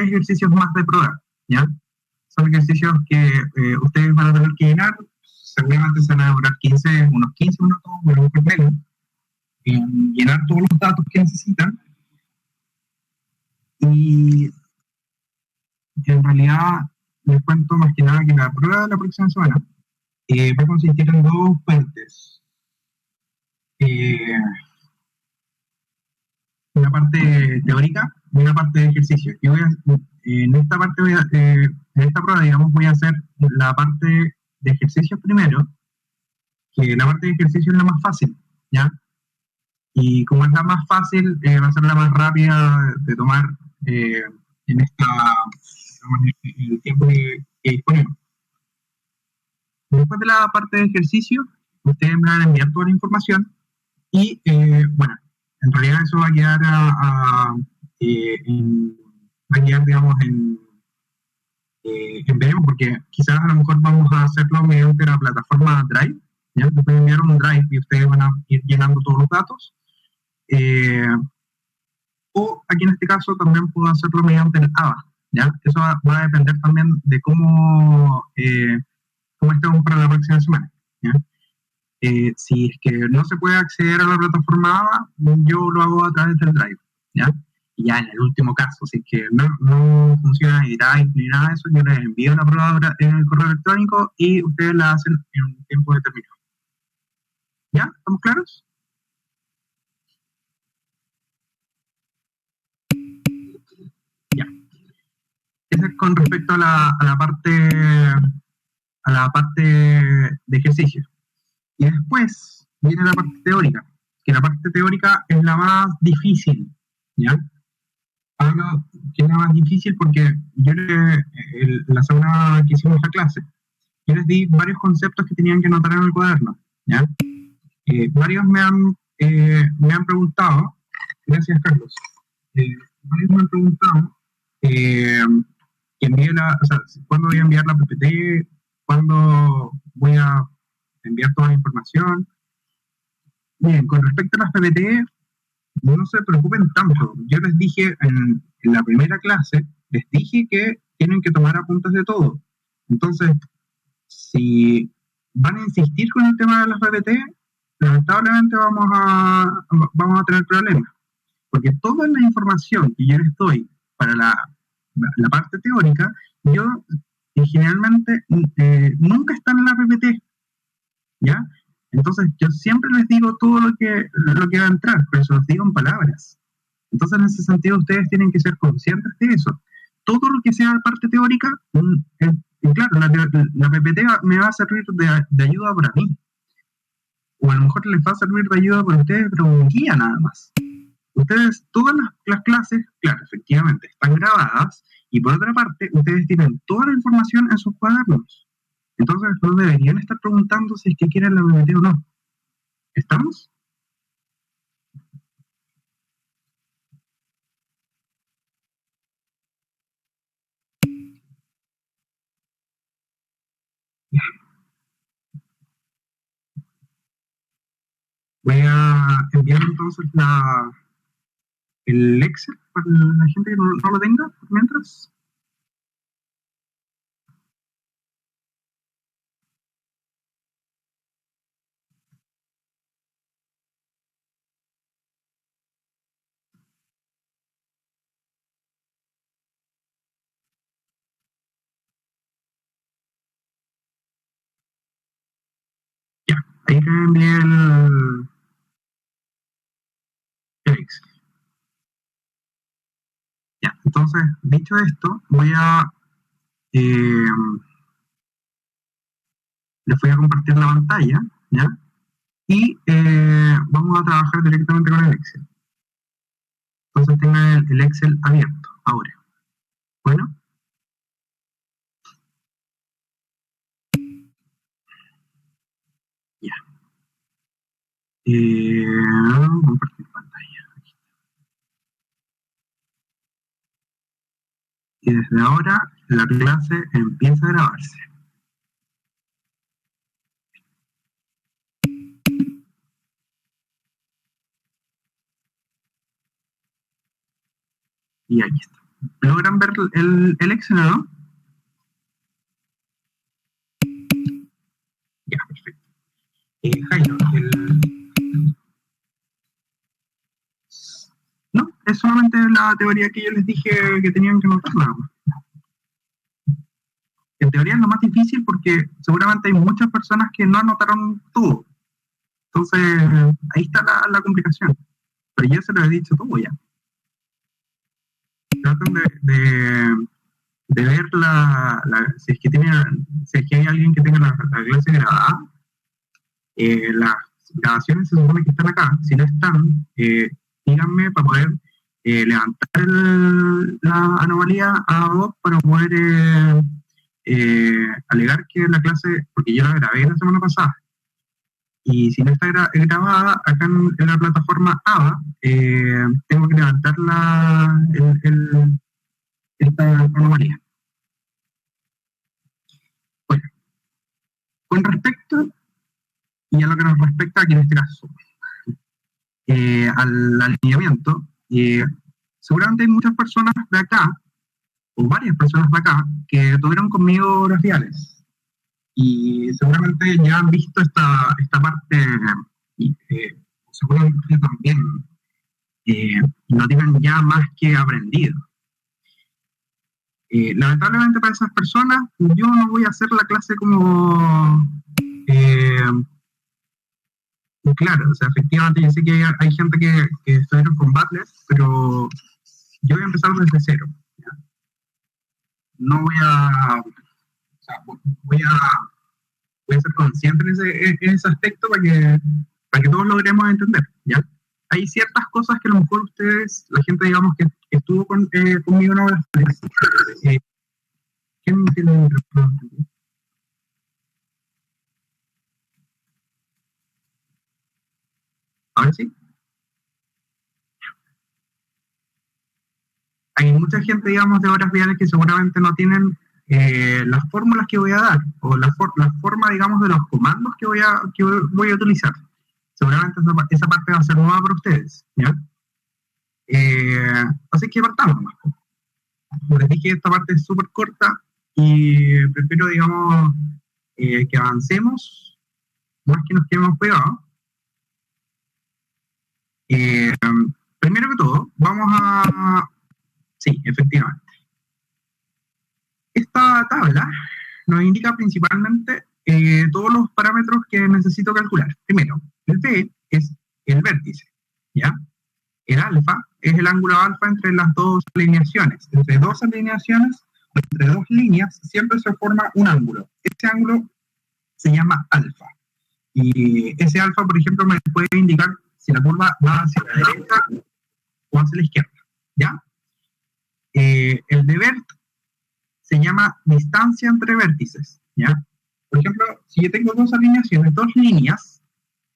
ejercicios más de prueba, ¿ya? Son ejercicios que ustedes van a tener que llenar, seguramente se van a demorar unos 15 minutos, o un poco menos, en llenar todos los datos que necesitan. Y en realidad les cuento más que nada que la prueba de la próxima semana va a consistir en dos partes. Una parte teórica y una parte de ejercicio. En esta parte en esta prueba, digamos, voy a hacer la parte de ejercicio primero, que la parte de ejercicio es la más fácil, ¿ya? Y como es la más fácil, va a ser la más rápida de tomar en el tiempo que disponemos. Después de la parte de ejercicio, ustedes me van a enviar toda la información y, bueno, en realidad eso va a quedar digamos, en veremos, porque quizás a lo mejor vamos a hacerlo mediante la plataforma Drive, ¿ya? Les voy a enviar un Drive y ustedes van a ir llenando todos los datos. O aquí en este caso también puedo hacerlo mediante el ABA, ¿ya? Eso va a depender también de cómo estemos para la próxima semana, ¿ya? Si es que no se puede acceder a la plataforma ABA, yo lo hago a través del Drive, ¿ya? Y ya en el último caso, si es que no funciona ni Drive ni nada de eso, yo les envío la prueba en el correo electrónico y ustedes la hacen en un tiempo determinado. ¿Ya? ¿Estamos claros? Ya. Eso es con respecto a la parte de ejercicio. Y después viene la parte teórica, que la parte teórica es la más difícil, ¿ya? Hablo que es la más difícil porque yo la semana que hicimos la clase, yo les di varios conceptos que tenían que anotar en el cuaderno, ¿ya? Varios me han preguntado, gracias Carlos, varios me han preguntado cuándo voy a enviar la PPT, cuándo voy a enviar toda la información. Bien, con respecto a las PPT, no se preocupen tanto. Yo les dije en la primera clase, les dije que tienen que tomar apuntes de todo. Entonces, si van a insistir con el tema de las PPT, lamentablemente vamos a tener problemas. Porque toda la información que yo les doy para la parte teórica, yo generalmente nunca están en la PPT, ¿ya? Entonces, yo siempre les digo todo lo que va a entrar, pero se los digo en palabras. Entonces, en ese sentido, ustedes tienen que ser conscientes de eso. Todo lo que sea parte teórica, claro, la PPT me va a servir de ayuda para mí. O a lo mejor les va a servir de ayuda para ustedes, pero un guía nada más. Ustedes, todas las clases, claro, efectivamente, están grabadas, y por otra parte, ustedes tienen toda la información en sus cuadernos. Entonces, no deberían estar preguntando si es que quieren la PPT o no. ¿Estamos? Voy a enviar entonces el Excel para la gente que no lo tenga mientras. Ya, ahí te envié el Excel. Ya, entonces, dicho esto, les voy a compartir la pantalla, ¿ya? Y vamos a trabajar directamente con el Excel. Entonces tengan el Excel abierto ahora. Bueno. Ya. Compartir pantalla. Y desde ahora la clase empieza a grabarse. Y aquí está. ¿Logran ver el Excel, no? Ya, perfecto. Jairo, no, es solamente la teoría que yo les dije que tenían que notar nada más. En teoría es lo más difícil porque seguramente hay muchas personas que no anotaron todo. Entonces, ahí está la complicación. Pero yo se lo he dicho todo ya. Traten de ver si es que si es que hay alguien que tenga la clase grabada, las grabaciones se supone que están acá. Si no están, díganme para poder levantar la anomalía a vos para poder alegar que la clase, porque yo la grabé la semana pasada, y si no está grabada acá en la plataforma AVA, tengo que levantar esta anomalía. Bueno, con respecto, y a lo que nos respecta aquí en este caso, al alineamiento, seguramente hay muchas personas de acá, o varias personas de acá, que tuvieron conmigo grafiales. Y seguramente ya han visto esta parte, y seguramente también lo tienen ya más que aprendido. Lamentablemente para esas personas, yo no voy a hacer la clase como... claro, o sea, efectivamente yo sé que hay gente que estuvieron con Battles, pero yo voy a empezar desde cero. ¿Ya? No voy a... O sea, voy a ser consciente en ese aspecto para que todos logremos entender, ¿ya? Hay ciertas cosas que a lo mejor ustedes, la gente, digamos, que estuvo conmigo en obras, ¿quién tiene el micrófono? A ver si. Hay mucha gente, digamos, de obras viales que seguramente no tienen las fórmulas que voy a dar, o la forma, digamos, de los comandos que voy a utilizar. Seguramente esa parte va a ser nueva para ustedes, ¿ya? Así que partamos más. Les dije que esta parte es súper corta y prefiero, digamos, que avancemos más que nos quedemos pegados. Primero que todo, vamos a... Sí, efectivamente. Esta tabla nos indica principalmente todos los parámetros que necesito calcular. Primero, el B es el vértice, ¿ya? El alfa es el ángulo alfa entre las dos alineaciones. Entre dos alineaciones, o entre dos líneas, siempre se forma un ángulo. Ese ángulo se llama alfa. Y ese alfa, por ejemplo, me puede indicar si la curva va hacia la derecha o hacia la izquierda, ¿ya? El de Bert se llama distancia entre vértices, ¿ya? Por ejemplo, si yo tengo dos alineaciones, dos líneas,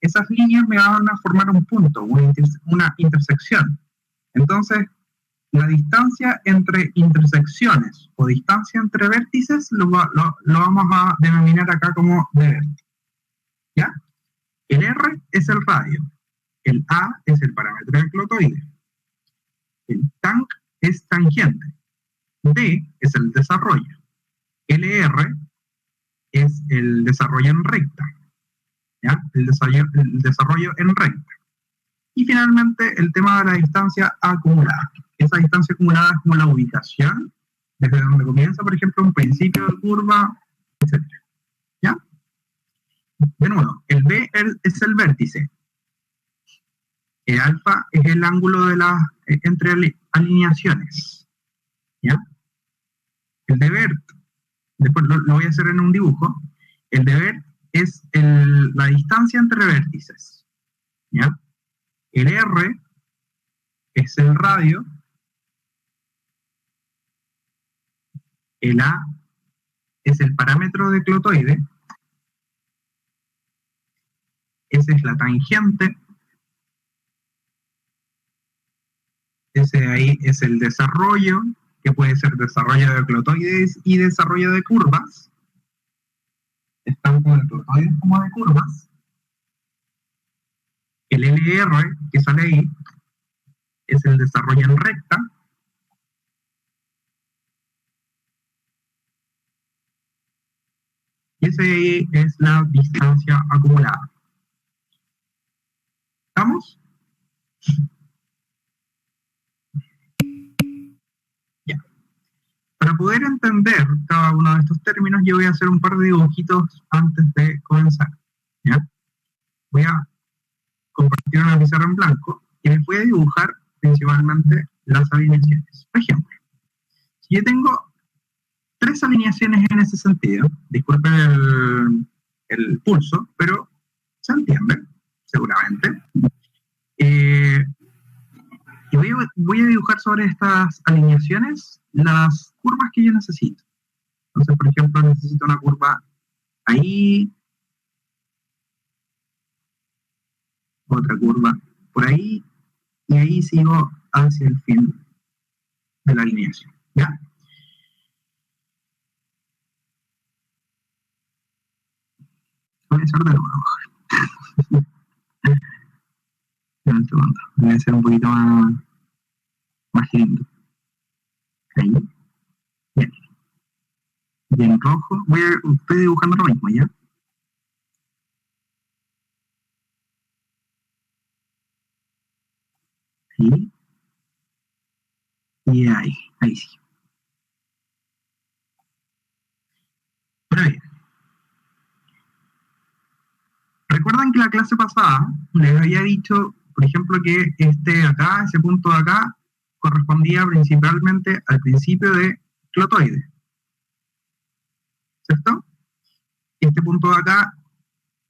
esas líneas me van a formar un punto, una intersección. Entonces, la distancia entre intersecciones o distancia entre vértices lo vamos a denominar acá como de Bert, ¿ya? El R es el radio, el A es el parámetro del clotoide, el tanc es tangente, D es el desarrollo, LR es el desarrollo en recta, ¿ya? El desarrollo en recta. Y finalmente el tema de la distancia acumulada. Esa distancia acumulada es como la ubicación, desde donde comienza, por ejemplo, un principio de curva, etc. ¿Ya? De nuevo, el B es el vértice. El alfa es el ángulo entre alineaciones. ¿Ya? El de Bert, después lo voy a hacer en un dibujo, el de Bert es la distancia entre vértices. ¿Ya? El R es el radio, el A es el parámetro de clotoide, esa es la tangente, ese de ahí es el desarrollo, que puede ser desarrollo de clotoides y desarrollo de curvas, tanto de clotoides como de curvas. El LR, que sale ahí, es el desarrollo en recta, Y esa es la distancia acumulada. ¿Estamos? Ya. Para poder entender cada uno de estos términos, yo voy a hacer un par de dibujitos antes de comenzar. ¿Ya? Voy a compartir una pizarra en blanco y les voy a dibujar principalmente las alineaciones. Por ejemplo, si yo tengo 3 alineaciones en ese sentido, disculpen el pulso, pero se entiende, seguramente. Y voy a dibujar sobre estas alineaciones las curvas que yo necesito. Entonces, por ejemplo, necesito una curva ahí, otra curva por ahí, y ahí sigo hacia el fin de la alineación. ¿Ya? Voy a hacer de nuevo. Un segundo. Voy a hacer un poquito más lindo. Ahí. Bien. Y en rojo, estoy dibujando lo mismo, ¿ya? Ahí. Y ahí sí. Ahora bien. Recuerdan que la clase pasada les había dicho, por ejemplo, que ese punto de acá, correspondía principalmente al principio de clotoide. ¿Cierto? Este punto de acá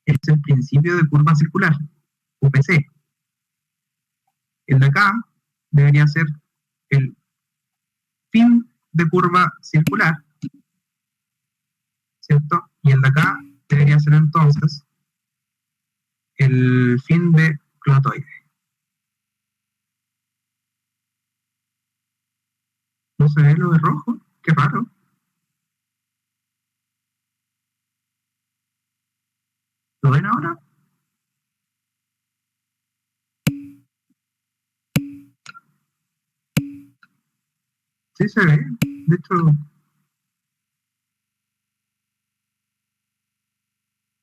es el principio de curva circular, UPC. El de acá debería ser el fin de curva circular, ¿cierto? Y el de acá debería ser entonces el fin de clotoide. ¿No se ve lo de rojo? Qué raro. ¿Lo ven ahora? Sí se ve. De hecho,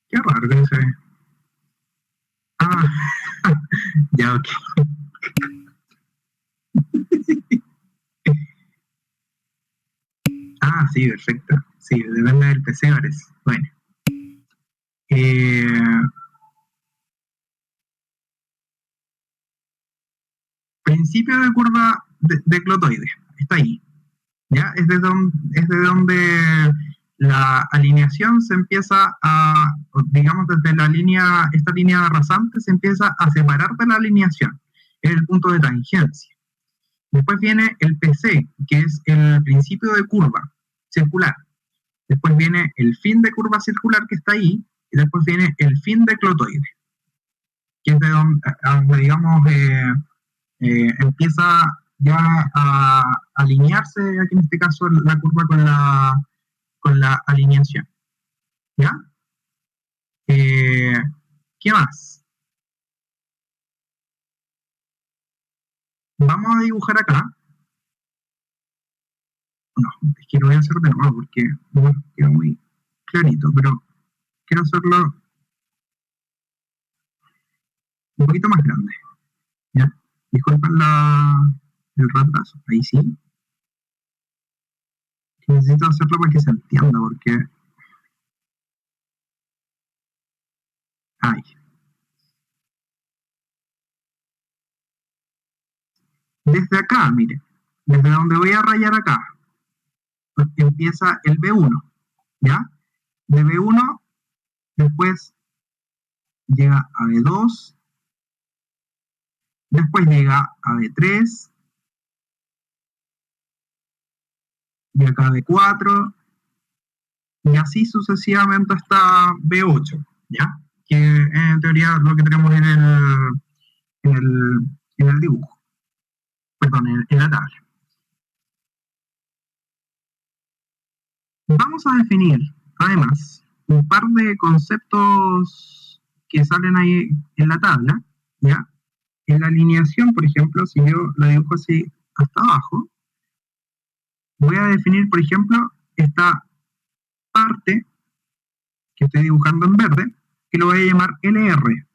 qué raro que no se ve. Ah, ya, ok. Ah, sí, perfecto. Sí, depende del PC, parece. Bueno. Principio de curva de clotoide. Está ahí. ¿Ya? Es de donde la alineación se empieza a, digamos, desde esta línea rasante se empieza a separar de la alineación. Es el punto de tangencia. Después viene el PC, que es el principio de curva circular. Después viene el fin de curva circular que está ahí, y después viene el fin de clotoide, que es de donde digamos, empieza ya a alinearse, aquí en este caso, la curva con la alineación. ¿Ya? ¿Qué más? Vamos a dibujar acá. No, es que lo voy a hacer de nuevo porque no queda muy clarito, pero quiero hacerlo un poquito más grande. ¿Ya? Disculpen el retraso, ahí sí. Necesito hacerlo para que se entienda, porque... Ay. Desde acá, mire, desde donde voy a rayar acá, pues empieza el B1, ¿ya? De B1, después llega a B2, después llega a B3, y acá B4, y así sucesivamente hasta B8, ¿ya? Que en teoría lo que tenemos en el dibujo, perdón, en la tabla. Vamos a definir, además, un par de conceptos que salen ahí en la tabla, ¿ya? En la alineación, por ejemplo, si yo la dibujo así hasta abajo, voy a definir, por ejemplo, esta parte que estoy dibujando en verde, que lo voy a llamar LR,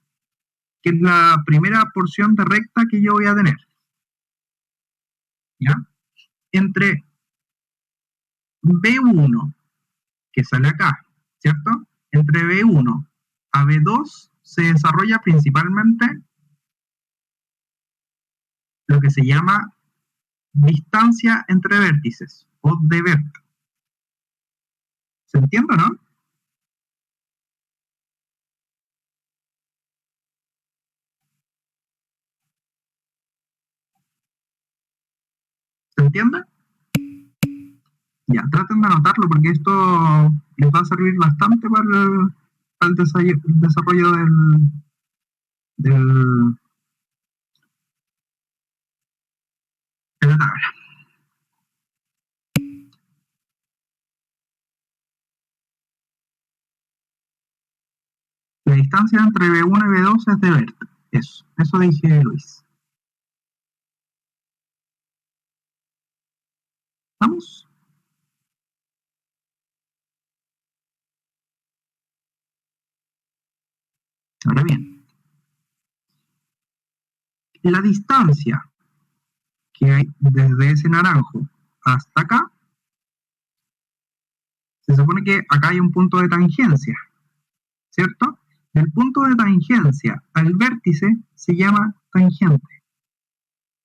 que es la primera porción de recta que yo voy a tener. ¿Ya? Entre B1, que sale acá, ¿cierto? Entre B1 a B2 se desarrolla principalmente lo que se llama distancia entre vértices, o dvert. ¿Se entiende, no? ¿Se entiende? Ya, traten de anotarlo porque esto les va a servir bastante para el desarrollo de la tabla. La distancia entre B1 y B2 es dvert. Eso dije, Luis. ¿Vamos? Ahora bien, la distancia que hay desde ese naranjo hasta acá, se supone que acá hay un punto de tangencia, ¿cierto? El punto de tangencia al vértice se llama tangente.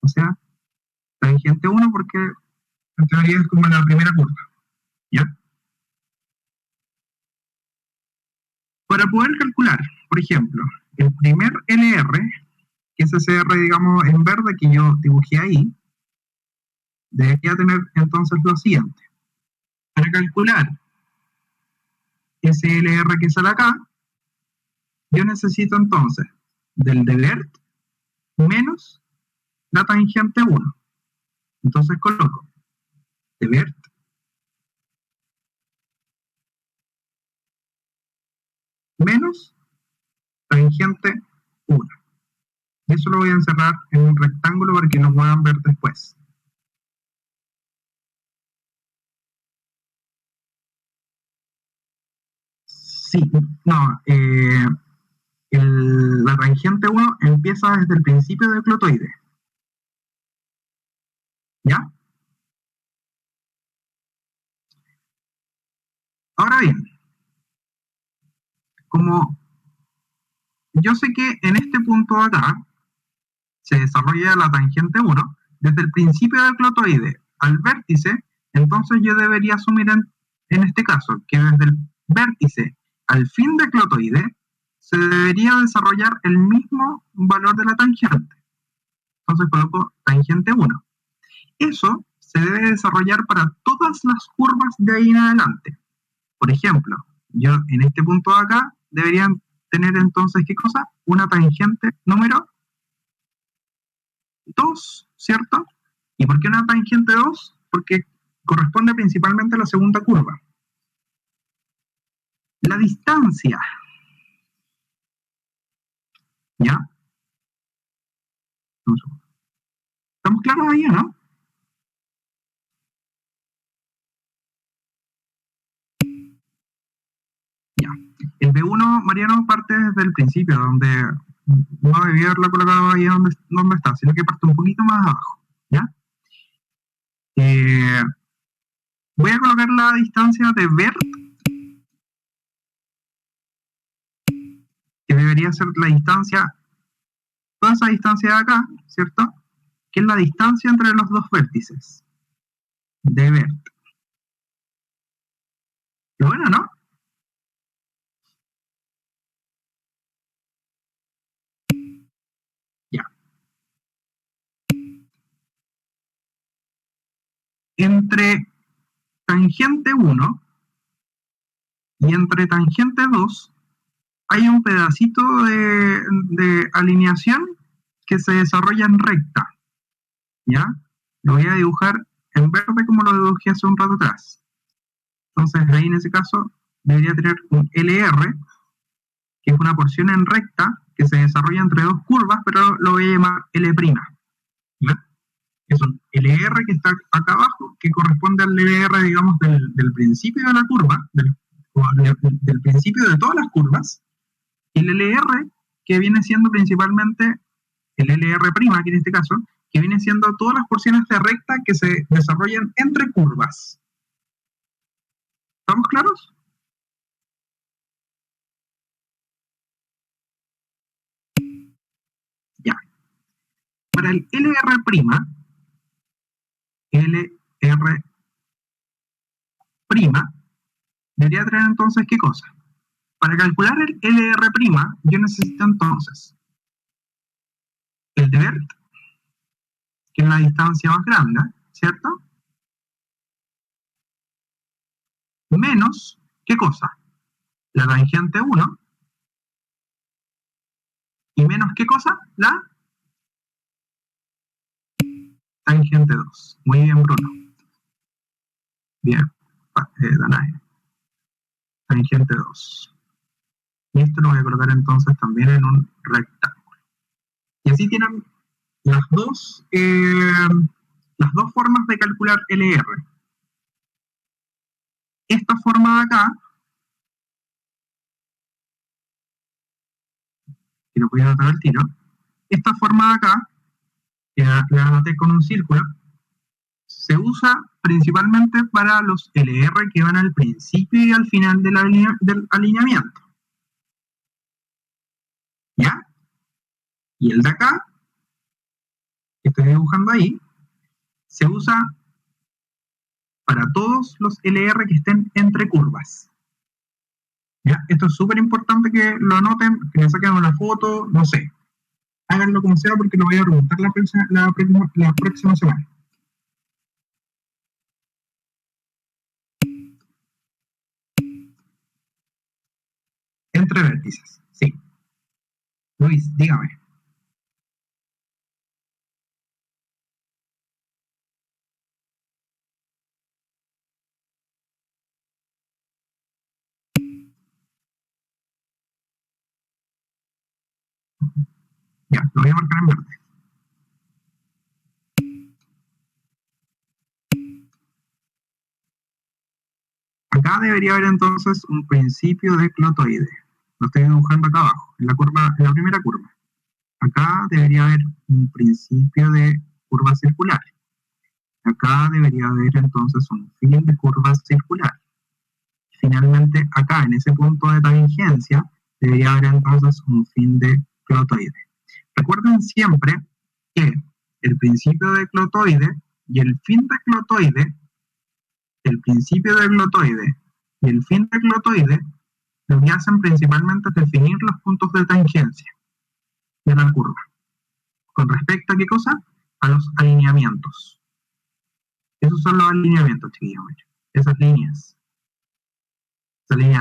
O sea, tangente 1 porque en teoría es como la primera curva, ¿ya? Para poder calcular, por ejemplo, el primer LR, que es ese R, digamos, en verde que yo dibujé ahí, debería tener entonces lo siguiente. Para calcular ese LR que sale acá, yo necesito entonces del dvert menos la tangente 1. Entonces coloco dvert menos tangente 1. Y eso lo voy a encerrar en un rectángulo para que lo puedan ver después. Sí, no, la tangente 1 empieza desde el principio del clotoide. ¿Ya? Ahora bien, como yo sé que en este punto de acá se desarrolla la tangente 1, desde el principio del clotoide al vértice, entonces yo debería asumir en este caso que desde el vértice al fin del clotoide se debería desarrollar el mismo valor de la tangente. Entonces coloco tangente 1. Eso se debe desarrollar para todas las curvas de ahí en adelante. Por ejemplo, yo en este punto de acá deberían tener entonces, ¿qué cosa? Una tangente número 2, ¿cierto? ¿Y por qué una tangente 2? Porque corresponde principalmente a la segunda curva. La distancia, ¿ya? ¿Estamos claros ahí, no? Ya. El B1, Mariano, parte desde el principio, donde no debía haberla colocado ahí donde está, sino que parte un poquito más abajo, ¿ya? Voy a colocar la distancia de vert, que debería ser la distancia, toda esa distancia de acá, ¿cierto? Que es la distancia entre los dos vértices de vert. Qué bueno, ¿no? Ya. Entre tangente 1 y entre tangente 2 hay un pedacito de alineación que se desarrolla en recta, ¿ya? Lo voy a dibujar en verde como lo dibujé hace un rato atrás. Entonces ahí en ese caso debería tener un LR, que es una porción en recta que se desarrolla entre dos curvas, pero lo voy a llamar L', ¿ya? Es un LR que está acá abajo, que corresponde al LR, digamos, del principio de la curva, o del principio de todas las curvas, y el LR, que viene siendo principalmente el LR', que en este caso, que viene siendo todas las porciones de recta que se desarrollan entre curvas. ¿Estamos claros? Ya. Para el LR', debería tener entonces ¿qué cosa? Para calcular el LR', yo necesito entonces el de Bert, que es la distancia más grande, ¿cierto? Menos, ¿qué cosa? La tangente 1, y menos, ¿qué cosa? La tangente 2. Muy bien, Bruno. Bien, Danae. Tangente 2. Y esto lo voy a colocar entonces también en un rectángulo. Y así tienen las dos formas de calcular LR. Esta forma de acá, que lo voy a anotar al tiro, esta forma de acá, que la anoté con un círculo, se usa principalmente para los LR que van al principio y al final del alineamiento. ¿Ya? Y el de acá, que estoy dibujando ahí, se usa para todos los LR que estén entre curvas. ¿Ya? Esto es súper importante que lo anoten, que le saquen una foto, no sé. Háganlo como sea porque lo voy a preguntar la próxima semana. Entre vértices, sí. Luis, dígame. Ya, lo voy a marcar en verde. Acá debería haber entonces un principio de clotoide. Lo estoy dibujando acá abajo, en la primera curva. Acá debería haber un principio de curva circular. Acá debería haber entonces un fin de curva circular. Finalmente, acá en ese punto de tangencia, debería haber entonces un fin de clotoide. Recuerden siempre que el principio de clotoide y el fin de clotoide, el principio de clotoide y el fin de clotoide, lo que hacen principalmente es definir los puntos de tangencia de la curva. ¿Con respecto a qué cosa? A los alineamientos. Esos son los alineamientos, chiquillos. Esas líneas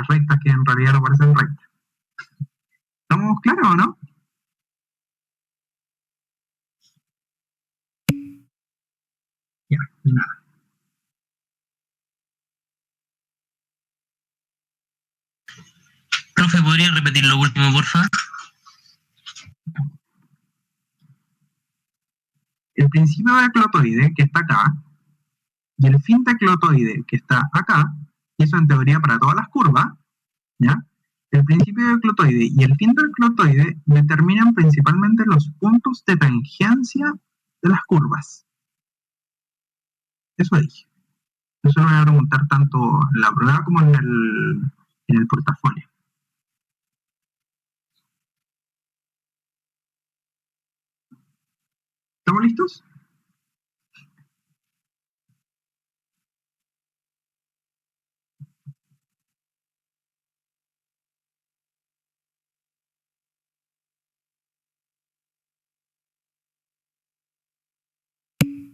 rectas que en realidad no parecen rectas. ¿Estamos claros o no? Ya, nada. Profe, ¿podría repetir lo último, porfa? El principio de clotoide, que está acá, y el fin de clotoide, que está acá, y eso en teoría para todas las curvas, ¿ya? El principio del clotoide y el fin del clotoide determinan principalmente los puntos de tangencia de las curvas. Eso dije. Eso lo voy a preguntar tanto en la prueba como en el portafolio. ¿Estamos listos?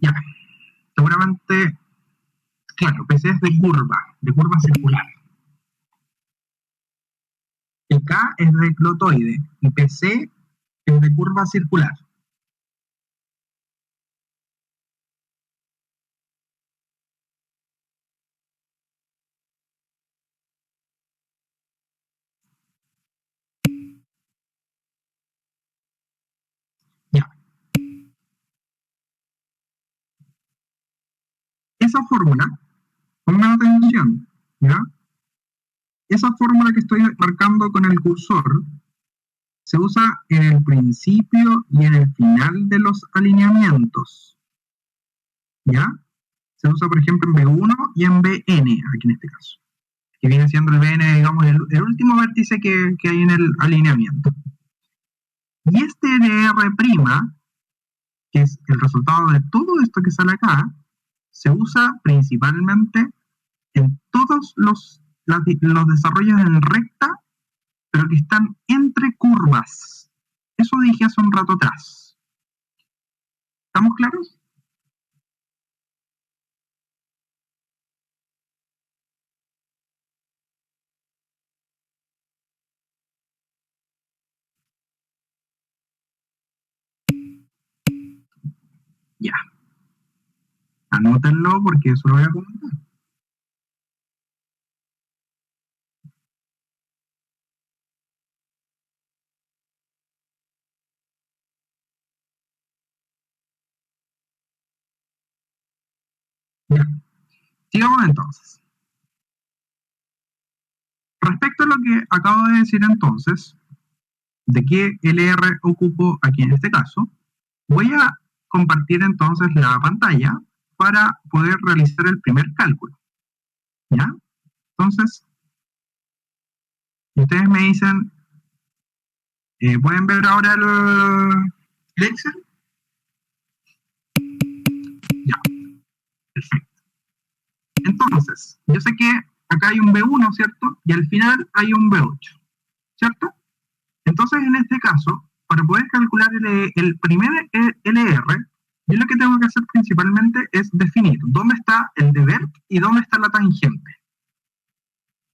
Ya. Seguramente, claro, PC es de curva circular. El K es de clotoide y PC es de curva circular. Ya. Esa fórmula, pongan atención, ¿ya? esa fórmula que estoy marcando con el cursor se usa en el principio y en el final de los alineamientos, ¿ya? Se usa, por ejemplo, en B1 y en Bn, aquí en este caso, que viene siendo el Bn, digamos, el último vértice que hay en el alineamiento. Y este LR', que es el resultado de todo esto que sale acá, se usa principalmente en todos los desarrollos en recta, pero que están entre curvas. Eso dije hace un rato atrás. ¿Estamos claros? Ya. Anótenlo porque eso lo voy a comentar. Ya. Sigamos entonces. Respecto a lo que acabo de decir entonces, de qué LR ocupo aquí en este caso, voy a compartir entonces la pantalla para poder realizar el primer cálculo. ¿Ya? Entonces, ustedes me dicen, ¿pueden ver ahora el Excel? Ya, perfecto. Entonces, yo sé que acá hay un B1, ¿cierto? Y al final hay un B8, ¿cierto? Entonces, en este caso, para poder calcular el primer LR, yo lo que tengo que hacer principalmente es definir dónde está el deber y dónde está la tangente.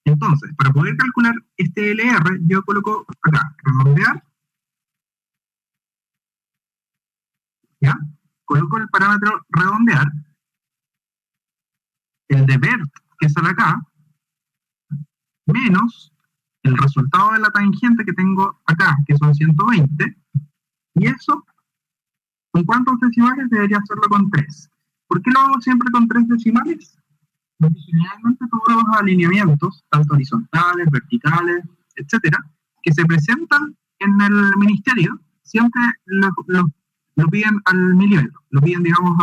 Entonces, para poder calcular este LR, yo coloco acá, redondear, ¿ya? Coloco el parámetro redondear, el deber que sale acá, menos el resultado de la tangente que tengo acá, que son 120, y eso, ¿con cuántos decimales? Debería hacerlo con 3. ¿Por qué lo hago siempre con 3 decimales? Porque generalmente todos los alineamientos, tanto horizontales, verticales, etcétera, que se presentan en el ministerio, siempre lo piden al milímetro, lo piden, digamos,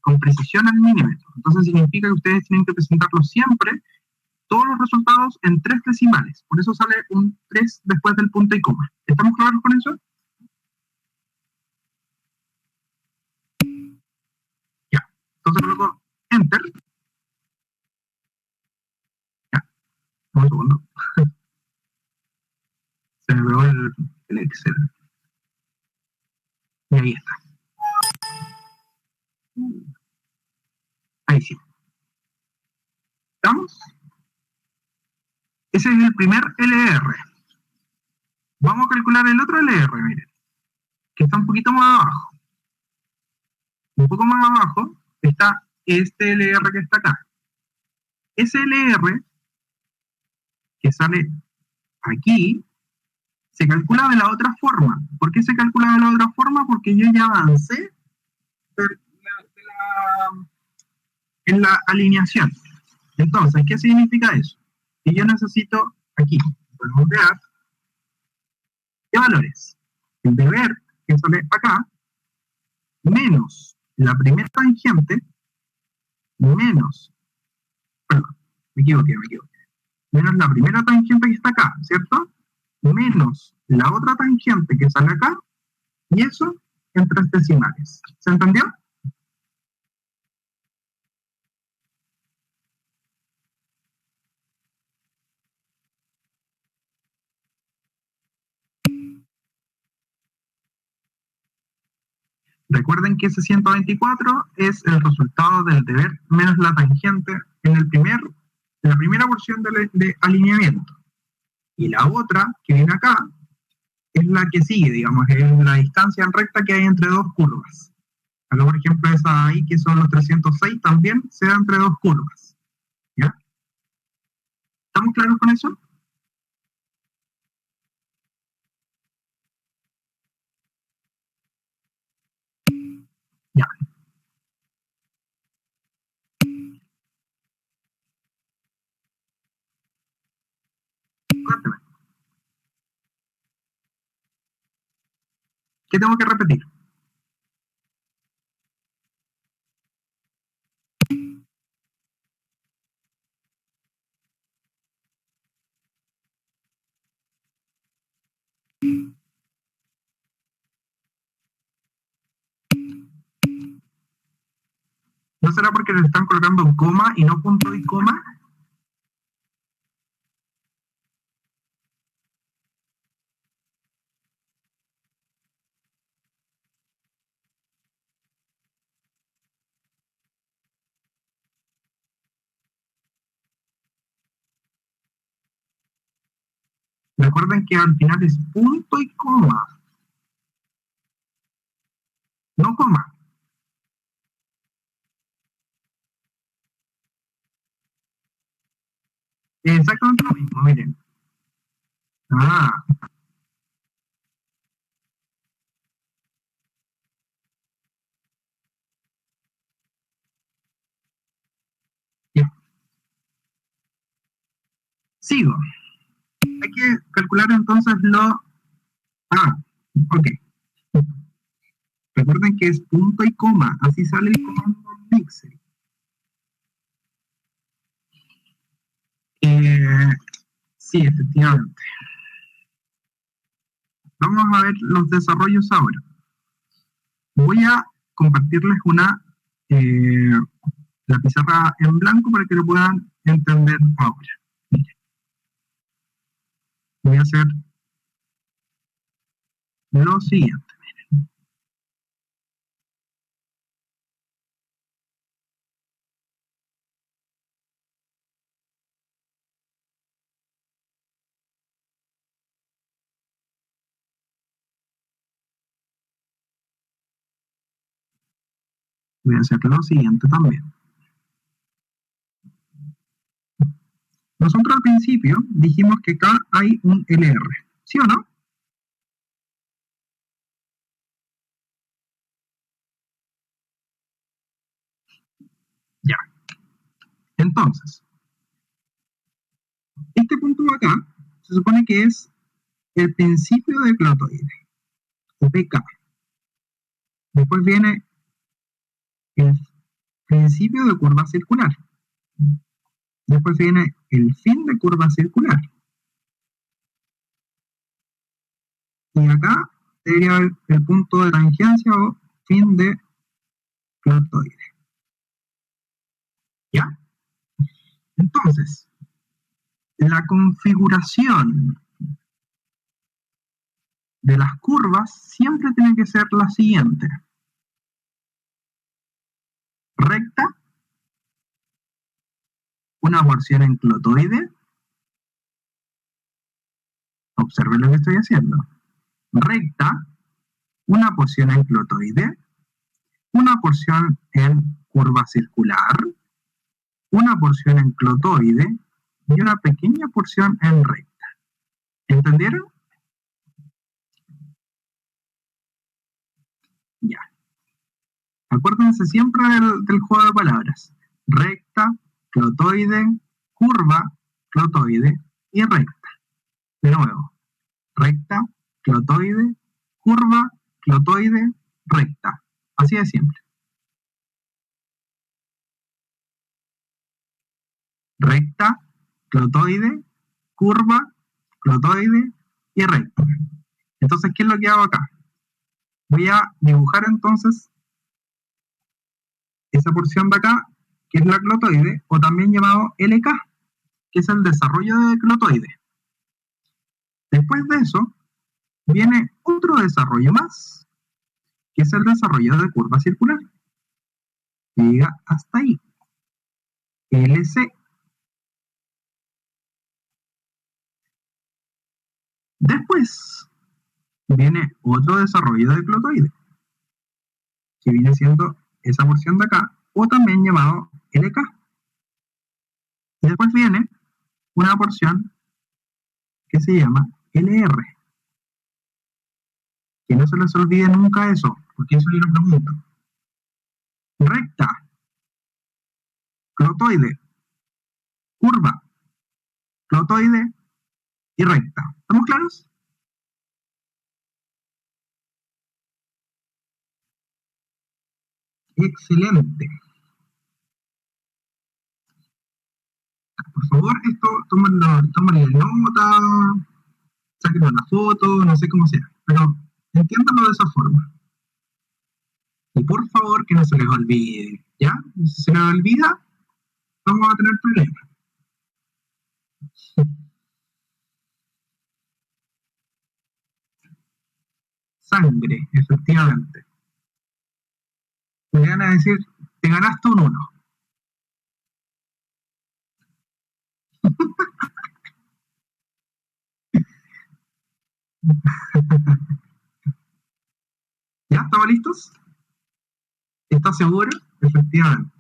con precisión al milímetro. Entonces significa que ustedes tienen que presentarlo siempre, todos los resultados en 3 decimales. Por eso sale un 3 después del punto y coma. ¿Estamos claros con eso? Ya. Entonces coloco Enter. Ya. Un segundo. Se me pegó el Excel. Y ahí está. Ahí sí. ¿Estamos? Ese es el primer LR. Vamos a calcular el otro LR, miren, que está un poquito más abajo. Un poco más abajo está este LR que está acá. Ese LR que sale aquí se calcula de la otra forma. ¿Por qué se calcula de la otra forma? Porque yo ya avancé en la alineación. Entonces, ¿qué significa eso? Que yo necesito aquí redondear ¿qué valores? El deber que sale acá menos la primera tangente menos, perdón, me equivoqué, menos la primera tangente que está acá, ¿cierto? Menos la otra tangente que sale acá, y eso en 3 decimales. ¿Se entendió? Recuerden que ese 124 es el resultado del deber menos la tangente en la primera porción de alineamiento. Y la otra, que viene acá, es la que sigue, digamos, es la distancia en recta que hay entre dos curvas. Acá, por ejemplo, esa ahí, que son los 306, también se da entre dos curvas. ¿Ya? ¿Estamos claros con eso? Ya. ¿Qué tengo que repetir? ¿No será porque le están colocando coma y no punto y coma? Recuerden que al final es punto y coma, no coma. Exactamente lo mismo, miren. Ah, ya. Sigo. Hay que calcular entonces lo... Ah, ok. Recuerden que es punto y coma, así sale el comando mixer. Sí, efectivamente. Vamos a ver los desarrollos ahora. Voy a compartirles la pizarra en blanco para que lo puedan entender ahora. Miren, voy a hacer lo siguiente. Voy a hacer lo siguiente también. Nosotros al principio dijimos que acá hay un LR, ¿sí o no? Ya. Entonces, este punto de acá se supone que es el principio de clotoide, o PK. Después viene el principio de curva circular. Después viene el fin de curva circular. Y acá debería haber el punto de tangencia o fin de clotoide. ¿Ya? Entonces, la configuración de las curvas siempre tiene que ser la siguiente. Recta, una porción en clotoide. Observen lo que estoy haciendo. Recta, una porción en clotoide, una porción en curva circular, una porción en clotoide y una pequeña porción en recta. ¿Entendieron? Ya. Acuérdense siempre del juego de palabras. Recta, clotoide, curva, clotoide y recta. De nuevo. Recta, clotoide, curva, clotoide, recta. Así de simple. Recta, clotoide, curva, clotoide y recta. Entonces, ¿qué es lo que hago acá? Voy a dibujar entonces esa porción de acá, que es la clotoide, o también llamado LK, que es el desarrollo de clotoide. Después de eso, viene otro desarrollo más, que es el desarrollo de curva circular. Llega hasta ahí. LC. Después viene otro desarrollo de clotoide, que viene siendo esa porción de acá, o también llamado LK. Y después viene una porción que se llama LR. Que no se les olvide nunca eso, porque eso yo lo pregunto. Recta, clotoide, curva, clotoide y recta. ¿Estamos claros? Excelente. Por favor, esto, tómenle nota, saquen una foto, no sé cómo sea, pero entiéndanlo de esa forma. Y por favor, que no se les olvide, ¿ya? Si se les olvida, vamos a tener problemas. Sangre, efectivamente. Me van a decir, te ganaste un 1. ¿Ya? ¿Estamos listos? ¿Estás seguro? Efectivamente.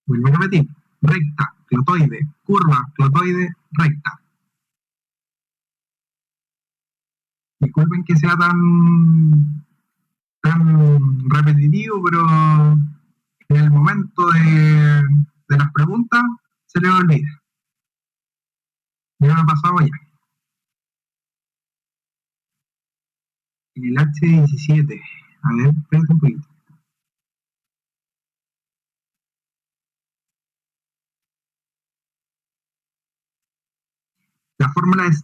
Vuelvo a repetir. Recta, clotoide, curva, clotoide, recta. Disculpen que sea tan repetitivo, pero en el momento de las preguntas se les olvida. Ya me ha pasado ya. En el H17. A ver, espérate un poquito. La fórmula es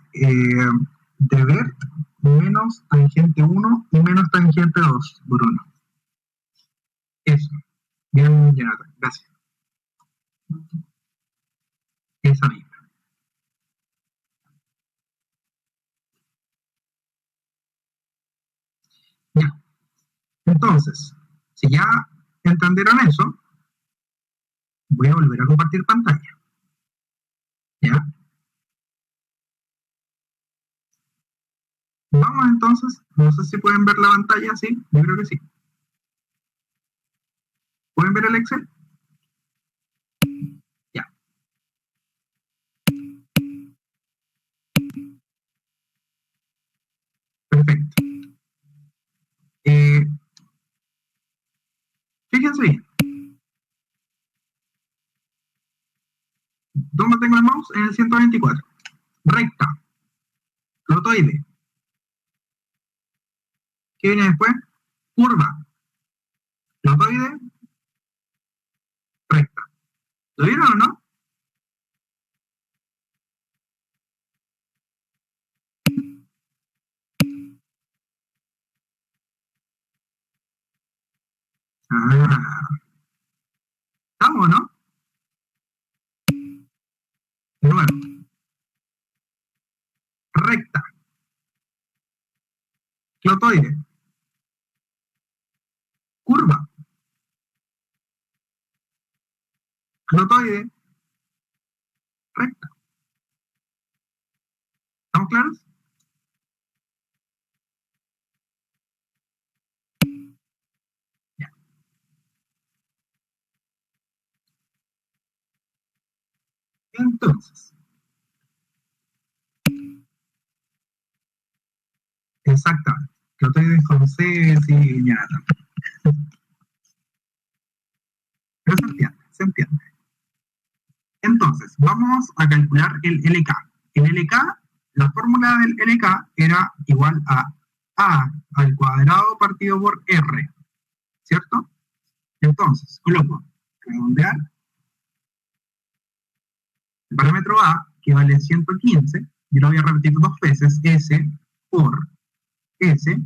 deber menos tangente 1 y menos tangente 2 por 1. Eso. Bien, Jonathan. Gracias. Esa misma. Ya. Entonces, si ya entendieron eso, voy a volver a compartir pantalla. ¿Ya? Vamos entonces, no sé si pueden ver la pantalla, ¿sí? Yo creo que sí. ¿Pueden ver el Excel? Ya. Perfecto. Eh, Fíjense bien. ¿Dónde tengo el mouse? En el 124. Recta. Clotoide. ¿Qué viene después? Curva. Clotoide. Recta. ¿Lo vieron o no? Ah. ¿Estamos o no? De nuevo. Recta. Clotoide. Curva. Clotoide. Recta. ¿Estamos claros? Ya. Entonces, exactamente. Clotoide con C, sí, ya. Pero se entiende, se entiende. Entonces, vamos a calcular el LK. El LK, la fórmula del LK era igual a al cuadrado partido por R, ¿cierto? Entonces, coloco redondear el parámetro A, que vale 115, yo lo voy a repetir dos veces, S por S,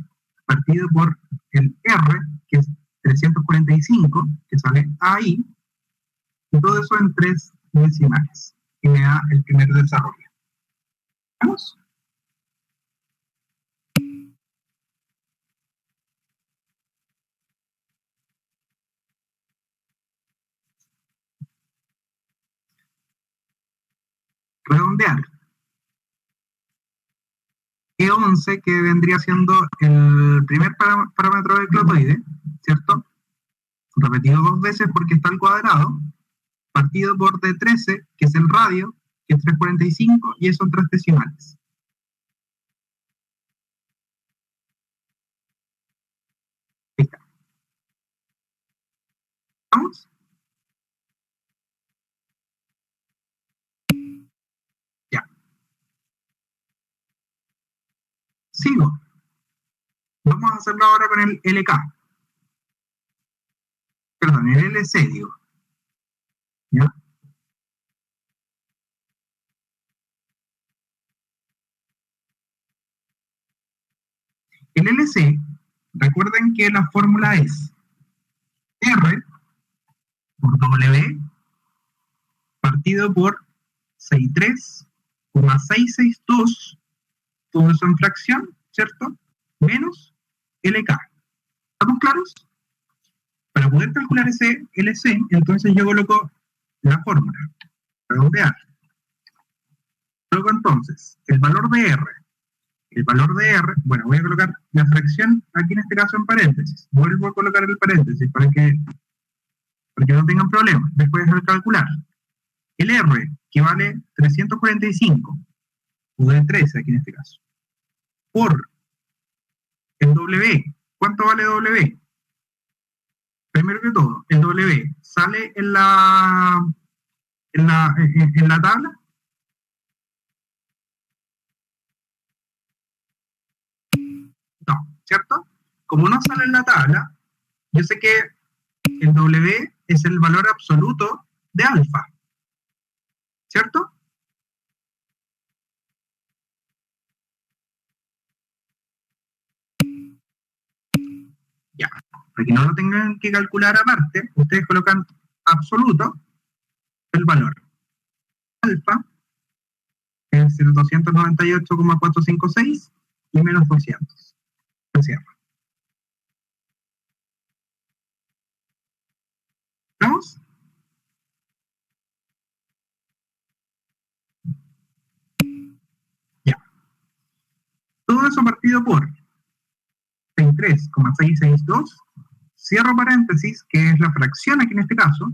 partido por el R, que es 345, que sale ahí, y todo eso en 3 decimales, y me da el primer desarrollo. ¿Vamos? Redondear. E11, que vendría siendo el primer parámetro del clotoide, ¿cierto? Repetido dos veces porque está al cuadrado, partido por D13, que es el radio, que es 345, y eso en 3 decimales. Ahí está. ¿Vamos? Sigo. Vamos a hacerlo ahora con el LK. Perdón, el LC, digo. ¿Ya? El LC, recuerden que la fórmula es R por W partido por 63,662, todo eso en fracción, ¿cierto? Menos LK. ¿Estamos claros? Para poder calcular ese LC, entonces yo coloco la fórmula, redondear. Luego entonces, el valor de R. El valor de R, bueno, voy a colocar la fracción aquí en este caso en paréntesis. Vuelvo a colocar el paréntesis para que no tengan problemas. Después de calcular. El R, que vale 345, o de 13 aquí en este caso, por el W. ¿Cuánto vale W? Primero que todo, el W sale en la tabla. No, ¿cierto? Como no sale en la tabla, yo sé que el W es el valor absoluto de alfa, ¿cierto? Ya, para que no lo tengan que calcular aparte, ustedes colocan absoluto el valor. Alfa es el 298,456 y menos 200. Se cierra. ¿Vamos? Ya. Todo eso partido por 63,662, cierro paréntesis, que es la fracción aquí en este caso,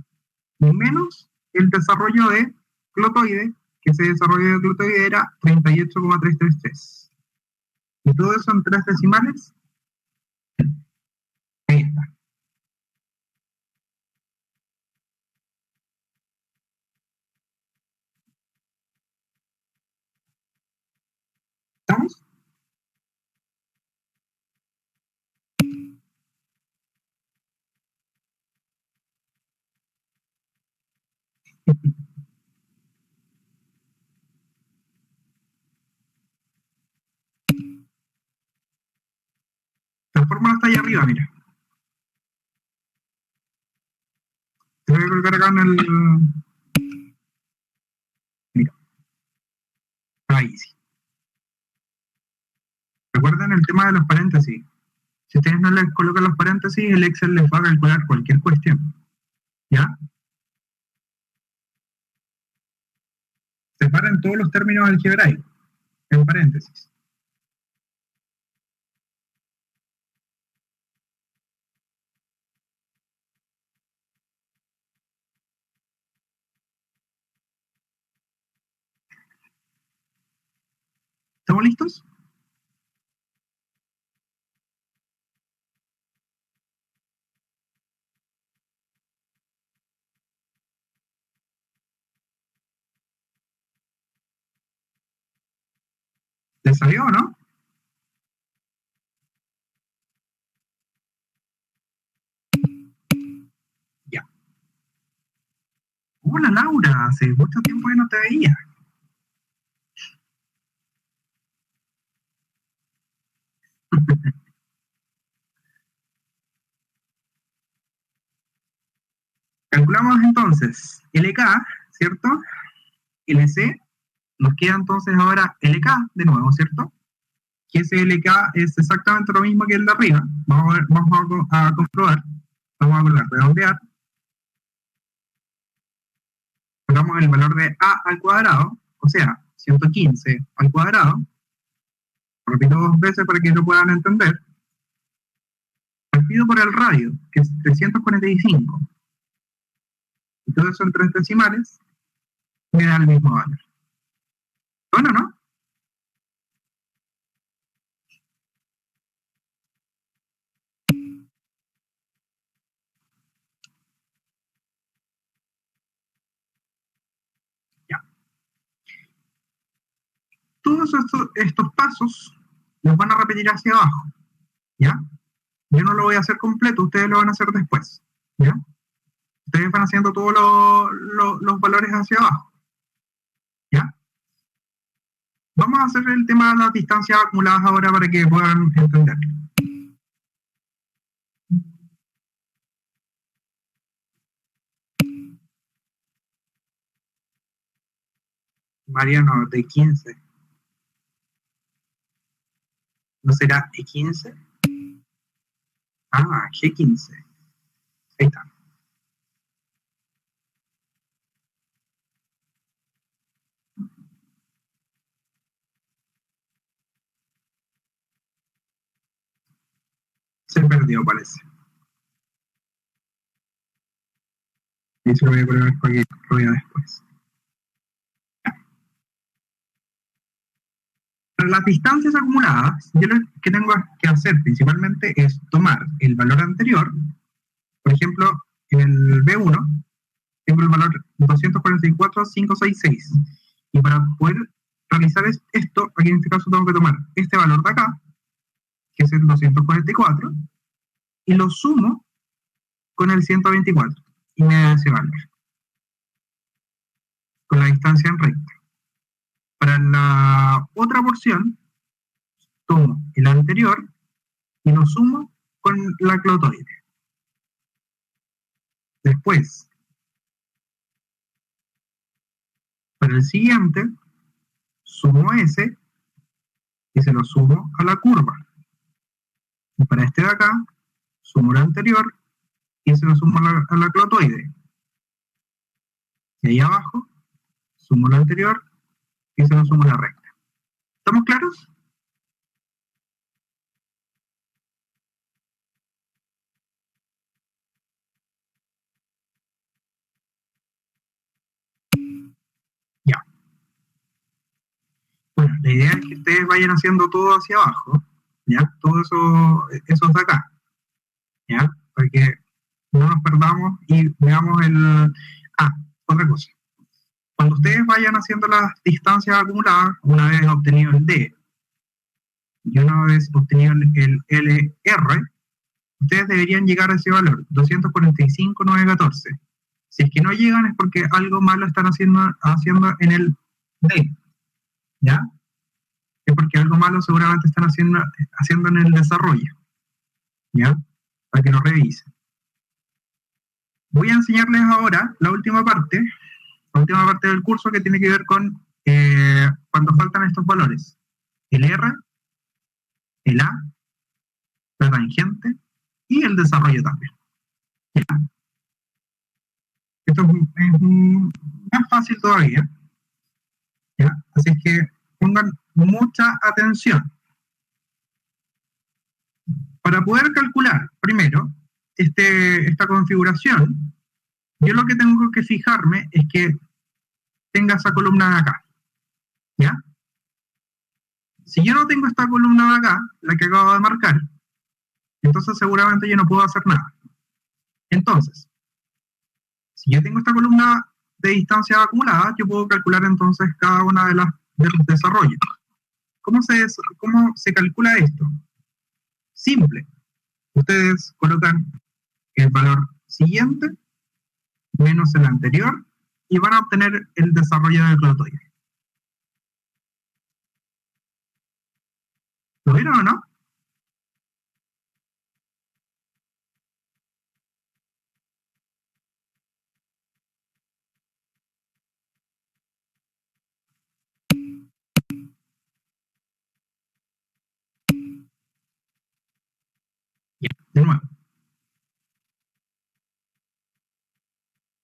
y menos el desarrollo de glotoide, que ese desarrollo de glotoide era 38,333. Y todo eso en 3 decimales. Ahí está. ¿Estamos? La fórmula está ahí arriba, mira. Te voy a colocar acá en el... Mira. Ahí sí. Recuerden el tema de los paréntesis. Si ustedes no les colocan los paréntesis, el Excel les va a calcular cualquier cuestión. ¿Ya? Separen todos los términos algebraicos en paréntesis. ¿Estamos listos? ¿Les salió o no? Ya. Hola Laura, hace mucho tiempo que no te veía. Calculamos entonces LK, ¿cierto? LC, nos queda entonces ahora LK de nuevo, ¿cierto? Que ese LK es exactamente lo mismo que el de arriba. Vamos a comprobar. Vamos a colocar redondear. Colocamos el valor de A al cuadrado, o sea, 115 al cuadrado. Repito 2 veces para que lo puedan entender. Partido por el radio, que es 345. Y todo eso en 3 decimales me da el mismo valor. Bueno, ¿no? Ya. Todos estos pasos los van a repetir hacia abajo, ¿ya? Yo no lo voy a hacer completo, ustedes lo van a hacer después, ¿ya? Ustedes van haciendo todos los valores hacia abajo, ¿ya? Vamos a hacer el tema de las distancias acumuladas ahora para que puedan entender. Mariano, de 15. ¿No será E15? Ah, G15. Ahí está. Se perdió, parece. Y se lo voy a poner para que lo vea después. Para las distancias acumuladas, yo lo que tengo que hacer principalmente es tomar el valor anterior. Por ejemplo, en el B1 tengo el valor 244,566. Y para poder realizar esto, aquí en este caso tengo que tomar este valor de acá, que es el 244, y lo sumo con el 124. Y me da ese valor. Con la distancia en recta. Para la otra porción, tomo el anterior y lo sumo con la clotoide. Después, para el siguiente, sumo ese y se lo sumo a la curva. Y para este de acá, sumo el anterior y se lo sumo a la clotoide. Y ahí abajo, sumo el anterior y se lo sumo a la recta. ¿Estamos claros? Ya. Bueno, la idea es que ustedes vayan haciendo todo hacia abajo, ¿ya? Todos esos de acá, ¿ya? Para que no nos perdamos y veamos el... Ah, otra cosa. Cuando ustedes vayan haciendo las distancias acumuladas, una vez obtenido el D y una vez obtenido el LR, ustedes deberían llegar a ese valor, 245,914. Si es que no llegan es porque algo malo están haciendo en el D, ¿ya? Es porque algo malo seguramente están haciendo en el desarrollo, ¿ya? Para que lo revisen. Voy a enseñarles ahora la última parte del curso que tiene que ver con cuando faltan estos valores. El R, el A, la tangente y el desarrollo también. ¿Ya? Esto es más fácil todavía, ¿ya? Así es que pongan mucha atención. Para poder calcular, primero, esta configuración, yo lo que tengo que fijarme es que tenga esa columna de acá, ¿ya? Si yo no tengo esta columna de acá, la que acabo de marcar, entonces seguramente yo no puedo hacer nada. Entonces, si yo tengo esta columna de distancia acumulada, yo puedo calcular entonces cada una de los desarrollos. ¿Cómo se calcula esto? Simple. Ustedes colocan el valor siguiente menos el anterior y van a obtener el desarrollo del clotoide. ¿Lo vieron o no? Ya, de nuevo.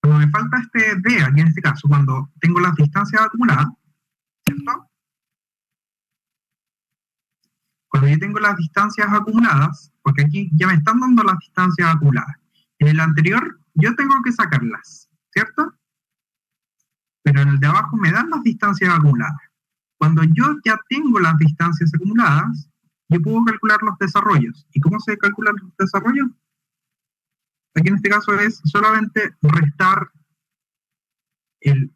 Cuando me falta este D, aquí en este caso, cuando tengo las distancias acumuladas, ¿cierto? Cuando yo tengo las distancias acumuladas, porque aquí ya me están dando las distancias acumuladas. En el anterior, yo tengo que sacarlas, ¿cierto? Pero en el de abajo me dan las distancias acumuladas. Cuando yo ya tengo las distancias acumuladas, yo puedo calcular los desarrollos. ¿Y cómo se calculan los desarrollos? Aquí en este caso es solamente restar este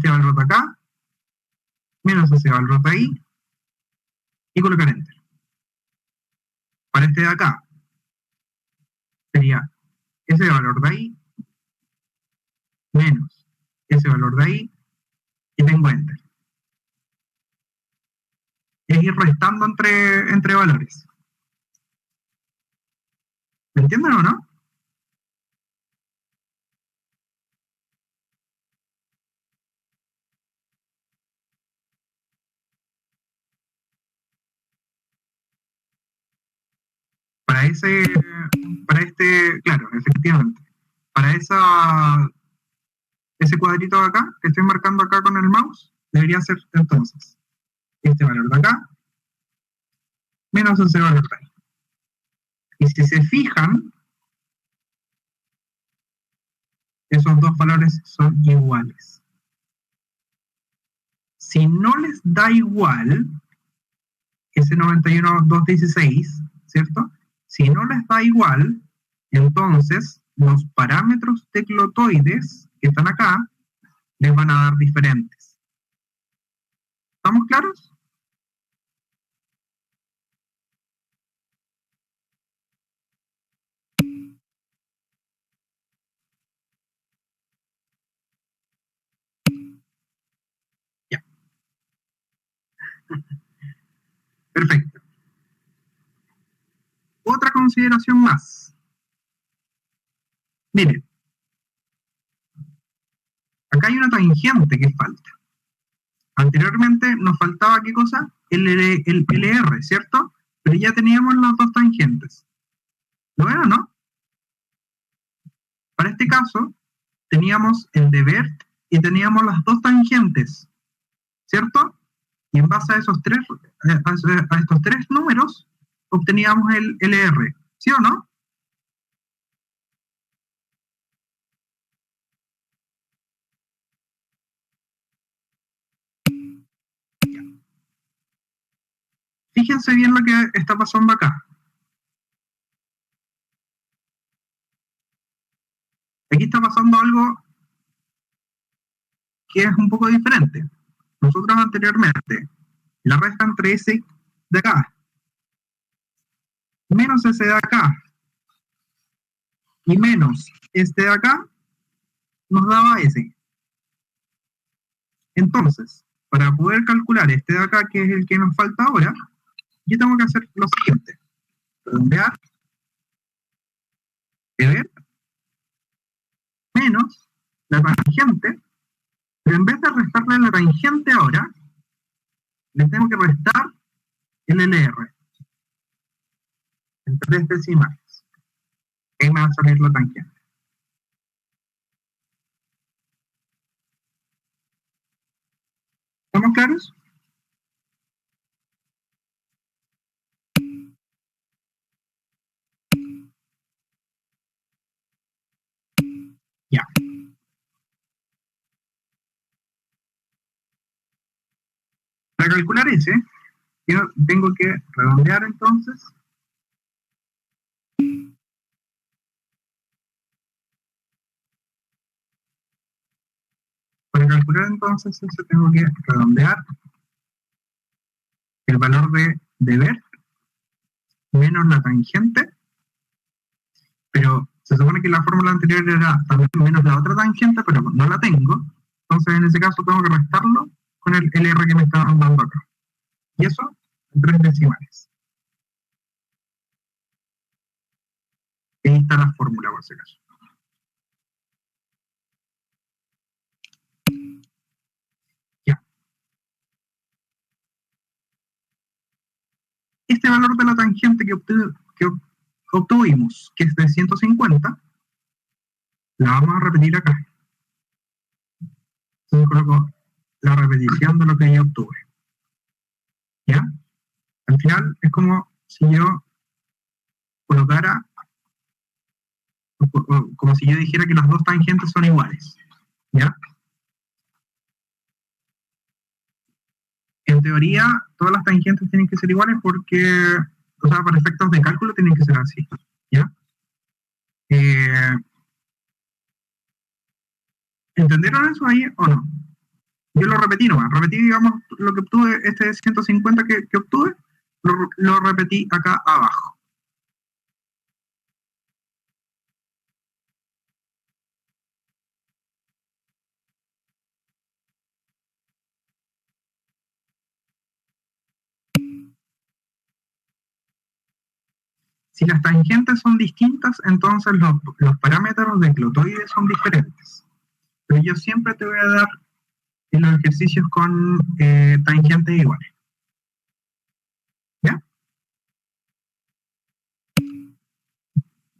valor de acá menos ese valor de ahí, y colocar Enter. Para este de acá, sería ese valor de ahí, menos ese valor de ahí, y tengo Enter. Es ir restando entre valores. ¿Me entienden o no? Para este, claro, efectivamente. Para ese cuadrito de acá, que estoy marcando acá con el mouse, debería ser entonces este valor de acá, menos ese valor de ahí. Y si se fijan, esos dos valores son iguales. Si no les da igual, ese 91.216, ¿cierto? Si no les da igual, entonces los parámetros teclotoides que están acá les van a dar diferentes. ¿Estamos claros? Ya. Perfecto. Otra consideración más. Miren, acá hay una tangente que falta. Anteriormente nos faltaba, ¿qué cosa? El LR, ¿cierto? Pero ya teníamos las dos tangentes. ¿Lo ven o no? Para este caso, teníamos el de Bert y teníamos las dos tangentes, ¿cierto? Y en base a estos tres números, obteníamos el LR, ¿sí o no? Fíjense bien lo que está pasando acá. Aquí está pasando algo que es un poco diferente. Nosotros anteriormente, la resta entre ese de acá, menos ese de acá, y menos este de acá, nos daba ese. Entonces, para poder calcular este de acá, que es el que nos falta ahora, yo tengo que hacer lo siguiente. Redondear, ver, menos la tangente, pero en vez de restarle la tangente ahora, le tengo que restar el LR en 3 decimales. Ahí me va a salir la tangente. ¿Estamos claros? Ya. Para calcular ese, yo tengo que redondear entonces. Para calcular entonces eso tengo que redondear el valor de Bert menos la tangente, pero se supone que la fórmula anterior era también menos la otra tangente, pero no la tengo, entonces en ese caso tengo que restarlo con el LR que me está dando acá. Y eso en 3 decimales. Ahí está la fórmula por si acaso. Ya. Este valor de la tangente que obtuvimos, que es de 150, la vamos a repetir acá. Entonces coloco la repetición de lo que yo obtuve. ¿Ya? Al final es como si yo colocara, como si yo dijera que las dos tangentes son iguales. ¿Ya? En teoría, todas las tangentes tienen que ser iguales porque, o sea, para efectos de cálculo tienen que ser así. ¿Ya? ¿Entendieron eso ahí o no? Yo lo repetí nomás, repetí, digamos, lo que obtuve, este 150 que obtuve, lo repetí acá abajo. Si las tangentes son distintas, entonces los parámetros de clotoide son diferentes. Pero yo siempre te voy a dar los ejercicios con tangentes iguales. ¿Ya?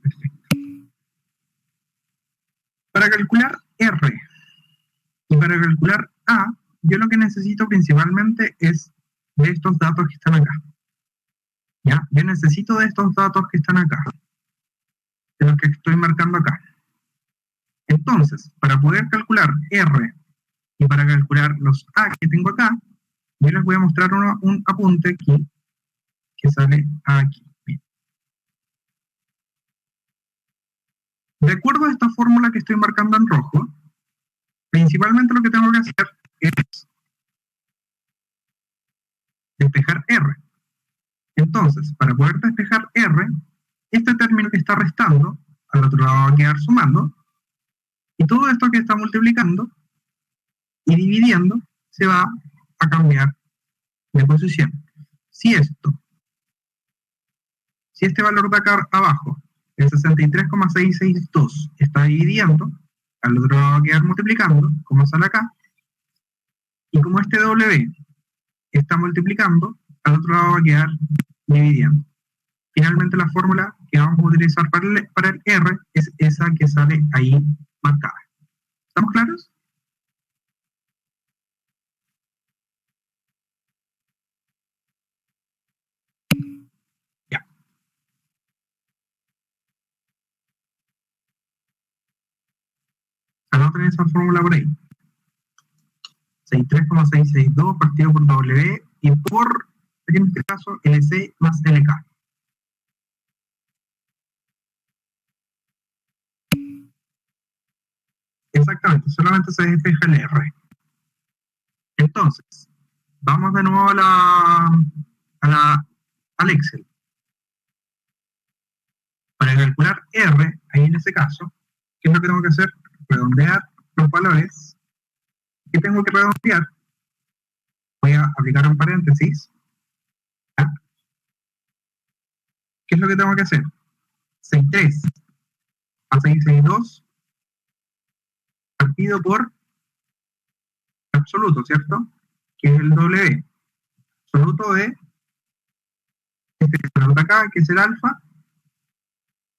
Perfecto. Para calcular R y para calcular A, yo lo que necesito principalmente es de estos datos que están acá. ¿Ya? Yo necesito de estos datos que están acá, de los que estoy marcando acá. Entonces, para poder calcular R y para calcular los A que tengo acá, yo les voy a mostrar un apunte aquí, que sale aquí. De acuerdo a esta fórmula que estoy marcando en rojo, principalmente lo que tengo que hacer es despejar R. Entonces, para poder despejar R, este término que está restando, al otro lado va a quedar sumando, y todo esto que está multiplicando y dividiendo se va a cambiar de posición. Si este valor de acá abajo, el 63,662, está dividiendo, al otro lado va a quedar multiplicando, como sale acá, y como este W está multiplicando, al otro lado va a quedar dividiendo. Finalmente la fórmula que vamos a utilizar para el R es esa que sale ahí marcada. ¿Estamos claros? Ya. Anoten esa fórmula por ahí. 63,662 partido por W y por, en este caso, LC más LK. Exactamente, solamente se despeja el R. Entonces, vamos de nuevo al Excel. Para calcular R, ahí en ese caso, ¿qué es lo que tengo que hacer? Redondear los valores. ¿Qué tengo que redondear? Voy a aplicar un paréntesis. ¿Ya? ¿Qué es lo que tengo que hacer? 63 a 662 partido por absoluto, ¿cierto? Que es el W. Absoluto de este valor de acá, que es el alfa,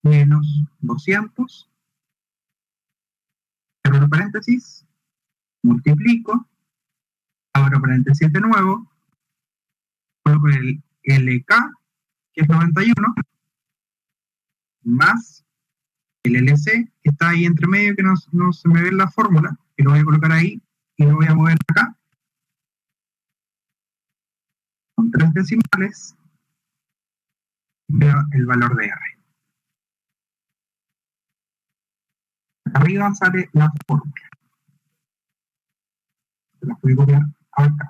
menos 200, cierro el paréntesis, multiplico, abro paréntesis de nuevo, coloco el LK, que es 91, más el LC, que está ahí entre medio, que no se me ve en la fórmula, que lo voy a colocar ahí y lo voy a mover acá, con 3 decimales, veo el valor de R. Arriba sale la fórmula. Se la voy a copiar acá.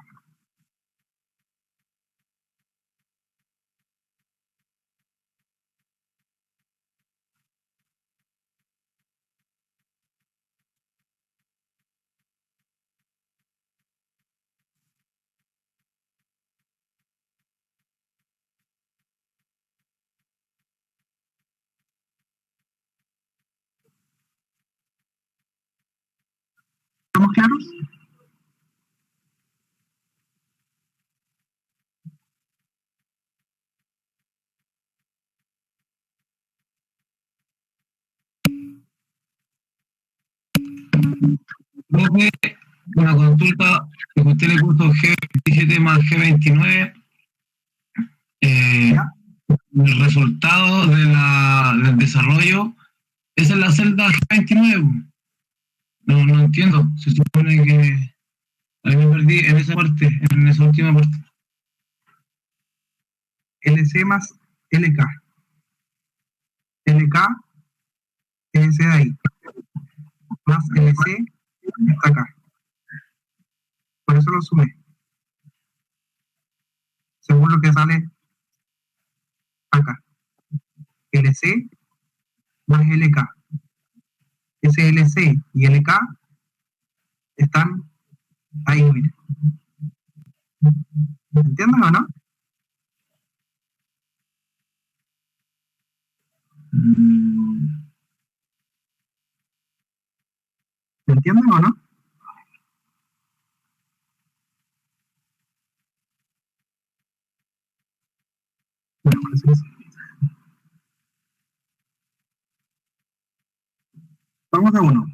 ¿Estamos claros? Una consulta que usted le puso G27 más G29, el resultado del desarrollo, esa es la celda G29. No entiendo, se supone que ahí me perdí en esa parte, en esa última parte. LC más LK. LK es ese de ahí. Más LC está acá. Por eso lo sumé. Según lo que sale acá. LC más LK. Ese LC y LK están ahí, miren. ¿Entienden o no? ¿Entienden o no? Bueno, pues eso. Vamos de uno.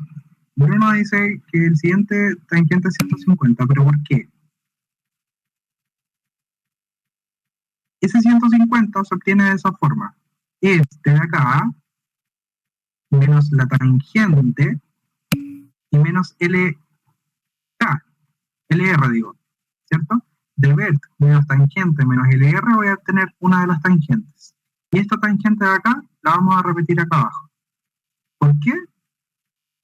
Bruno dice que el siguiente tangente es 150, pero ¿por qué? Ese 150 se obtiene de esa forma. Este de acá, menos la tangente, y menos LK, LR digo, ¿cierto? De vert menos tangente menos LR voy a obtener una de las tangentes. Y esta tangente de acá la vamos a repetir acá abajo. ¿Por qué?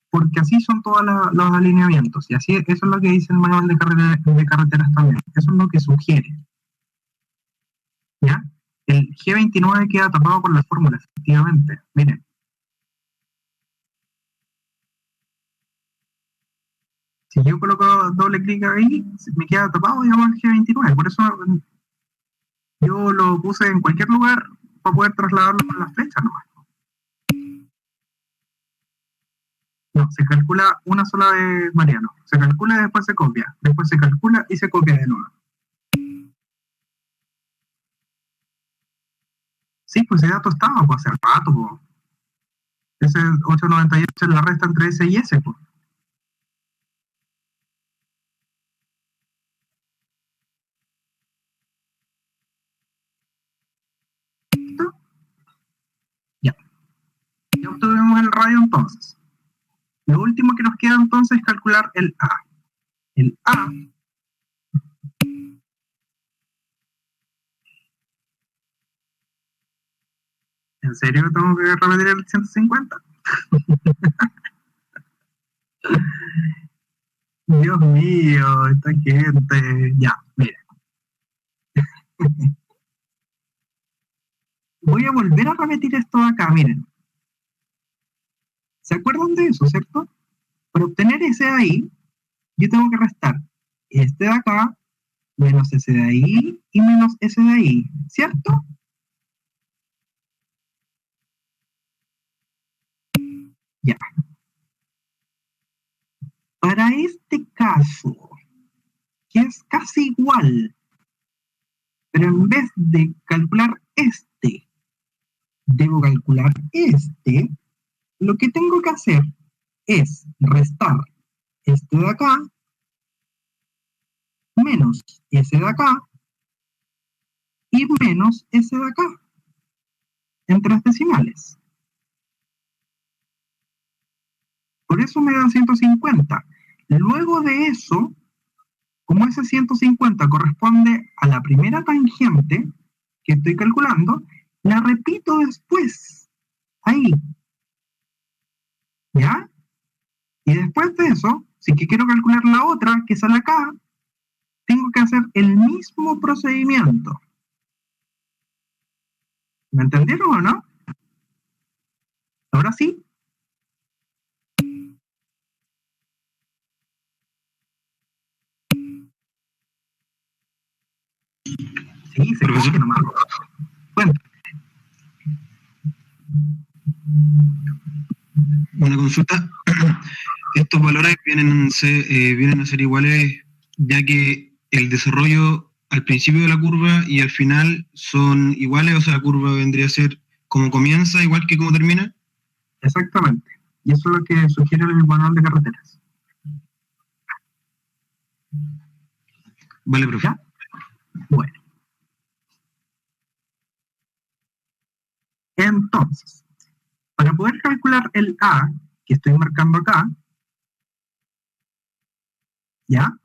Porque así son todos los alineamientos. Y así, eso es lo que dice el manual de carreteras también. Eso es lo que sugiere. ¿Ya? El G29 queda tapado por la fórmula, efectivamente. Miren. Si yo coloco doble clic ahí, me queda tapado y hago el G29. Por eso yo lo puse en cualquier lugar para poder trasladarlo con las flechas nomás. No, se calcula una sola vez, Mariano. Se calcula y después se copia. Después se calcula y se copia de nuevo. Sí, pues ese dato estaba pues, hace rato. Pues. Ese 898 es la resta entre S y S. Pues. ¿Listo? Ya. Ya obtuvimos el radio entonces. Lo último que nos queda entonces es calcular el A. El A ¿en serio tengo que repetir el 150? Dios mío, esta gente. Ya, miren. Voy a volver a repetir esto de acá, miren. ¿Se acuerdan de eso, cierto? Para obtener ese de ahí, yo tengo que restar este de acá, menos ese de ahí y menos ese de ahí, ¿cierto? Ya. Para este caso, que es casi igual, pero en vez de calcular este, debo calcular este, lo que tengo que hacer es restar este de acá menos ese de acá y menos ese de acá en 3 decimales. Por eso me dan 150. Luego de eso, como ese 150 corresponde a la primera tangente que estoy calculando, la repito después. Ahí. ¿Ya? Y después de eso, si que quiero calcular la otra, que sale acá, tengo que hacer el mismo procedimiento. ¿Me entendieron o no? Ahora sí. Sí, se coge nomás. Bueno. Una consulta. Estos valores vienen a ser iguales, ya que el desarrollo al principio de la curva y al final son iguales, o sea, la curva vendría a ser como comienza, igual que como termina. Exactamente. Y eso es lo que sugiere el manual de carreteras. Vale, profe. ¿Ya? Bueno. Entonces, para poder calcular el A, que estoy marcando acá, ¿ya?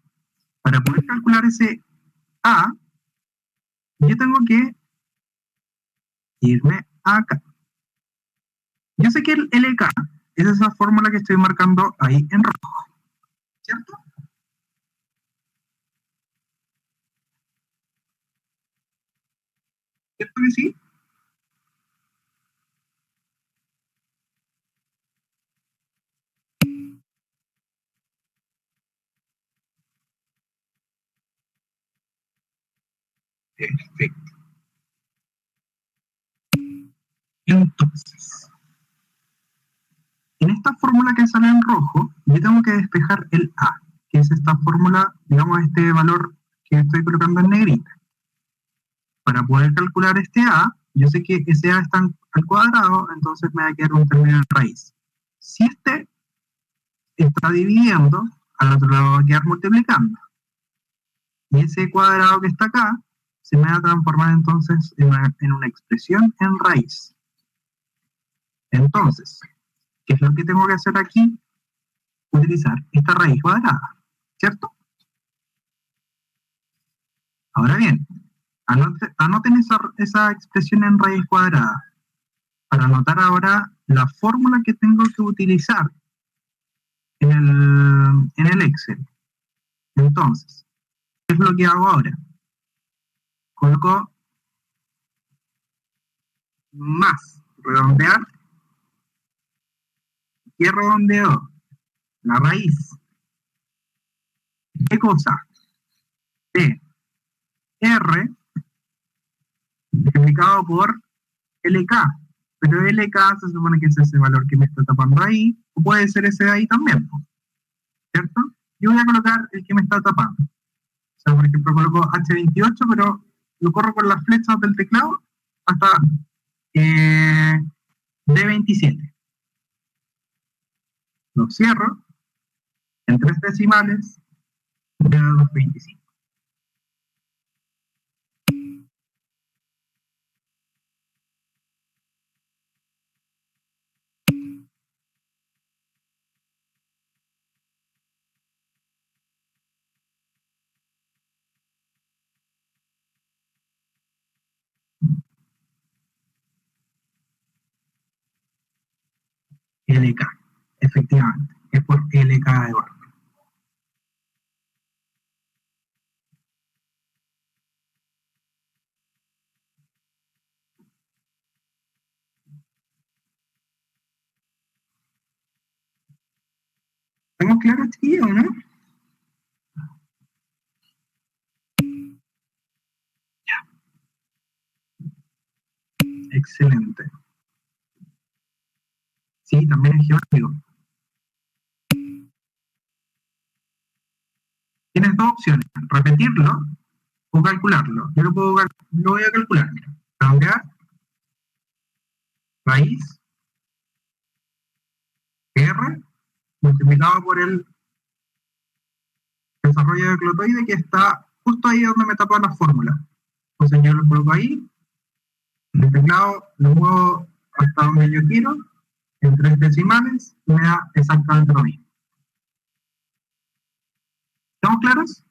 Para poder calcular ese A, yo tengo que irme acá. Yo sé que el LK es esa fórmula que estoy marcando ahí en rojo, ¿cierto? ¿Cierto que sí? Perfecto. Entonces, en esta fórmula que sale en rojo, yo tengo que despejar el A, que es esta fórmula, digamos, este valor que estoy colocando en negrita. Para poder calcular este A, yo sé que ese A está al cuadrado, entonces me va a quedar un término en raíz. Si este está dividiendo, al otro lado va a quedar multiplicando. Y ese cuadrado que está acá, se me va a transformar entonces en una expresión en raíz. Entonces, ¿qué es lo que tengo que hacer aquí? Utilizar esta raíz cuadrada, ¿cierto? Ahora bien, anoten esa expresión en raíz cuadrada para anotar ahora la fórmula que tengo que utilizar en el Excel. Entonces, ¿qué es lo que hago ahora? Coloco más, redondear, ¿qué redondeo? La raíz. ¿Qué cosa? De R multiplicado por LK. Pero LK se supone que es ese valor que me está tapando ahí, o puede ser ese de ahí también, ¿cierto? Yo voy a colocar el que me está tapando. O sea, por ejemplo, coloco H28, pero lo corro con las flechas del teclado hasta D27. Lo cierro en 3 decimales de 225. LK, efectivamente, es por LK de barro. ¿Estamos claros, chiquillos, no? Ya, excelente. Sí, también es geométrico. Tienes dos opciones, repetirlo o calcularlo. Yo lo voy a calcular, mira. Redondear, raíz, R, multiplicado por el desarrollo de clotoide que está justo ahí donde me tapa la fórmula. Entonces yo lo coloco ahí, el teclado lo muevo hasta donde yo quiero, en 3 decimales, y me da exactamente lo mismo. ¿Estamos claros?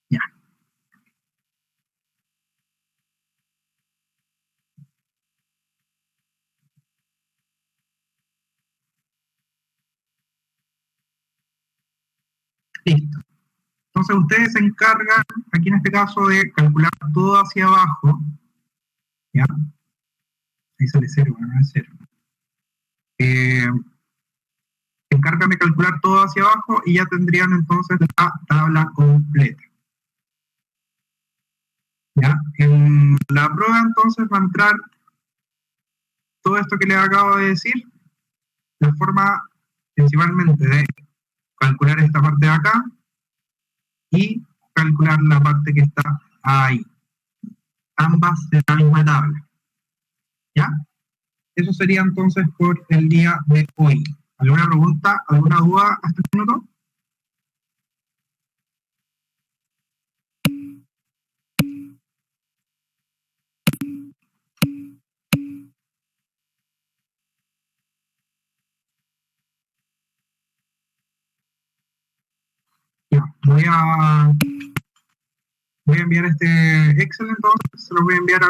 Ya. Listo. Entonces ustedes se encargan, aquí en este caso, de calcular todo hacia abajo. ¿Ya? Ahí sale 0, bueno, no es 0. Se encargan de calcular todo hacia abajo y ya tendrían entonces la tabla completa. ¿Ya? En la prueba entonces va a entrar todo esto que les acabo de decir, la forma principalmente de calcular esta parte de acá y calcular la parte que está ahí. Ambas de la misma tabla. ¿Ya? Eso sería entonces por el día de hoy. ¿Alguna pregunta, alguna duda hasta este minuto? Ya, voy a enviar este Excel entonces, se lo voy a enviar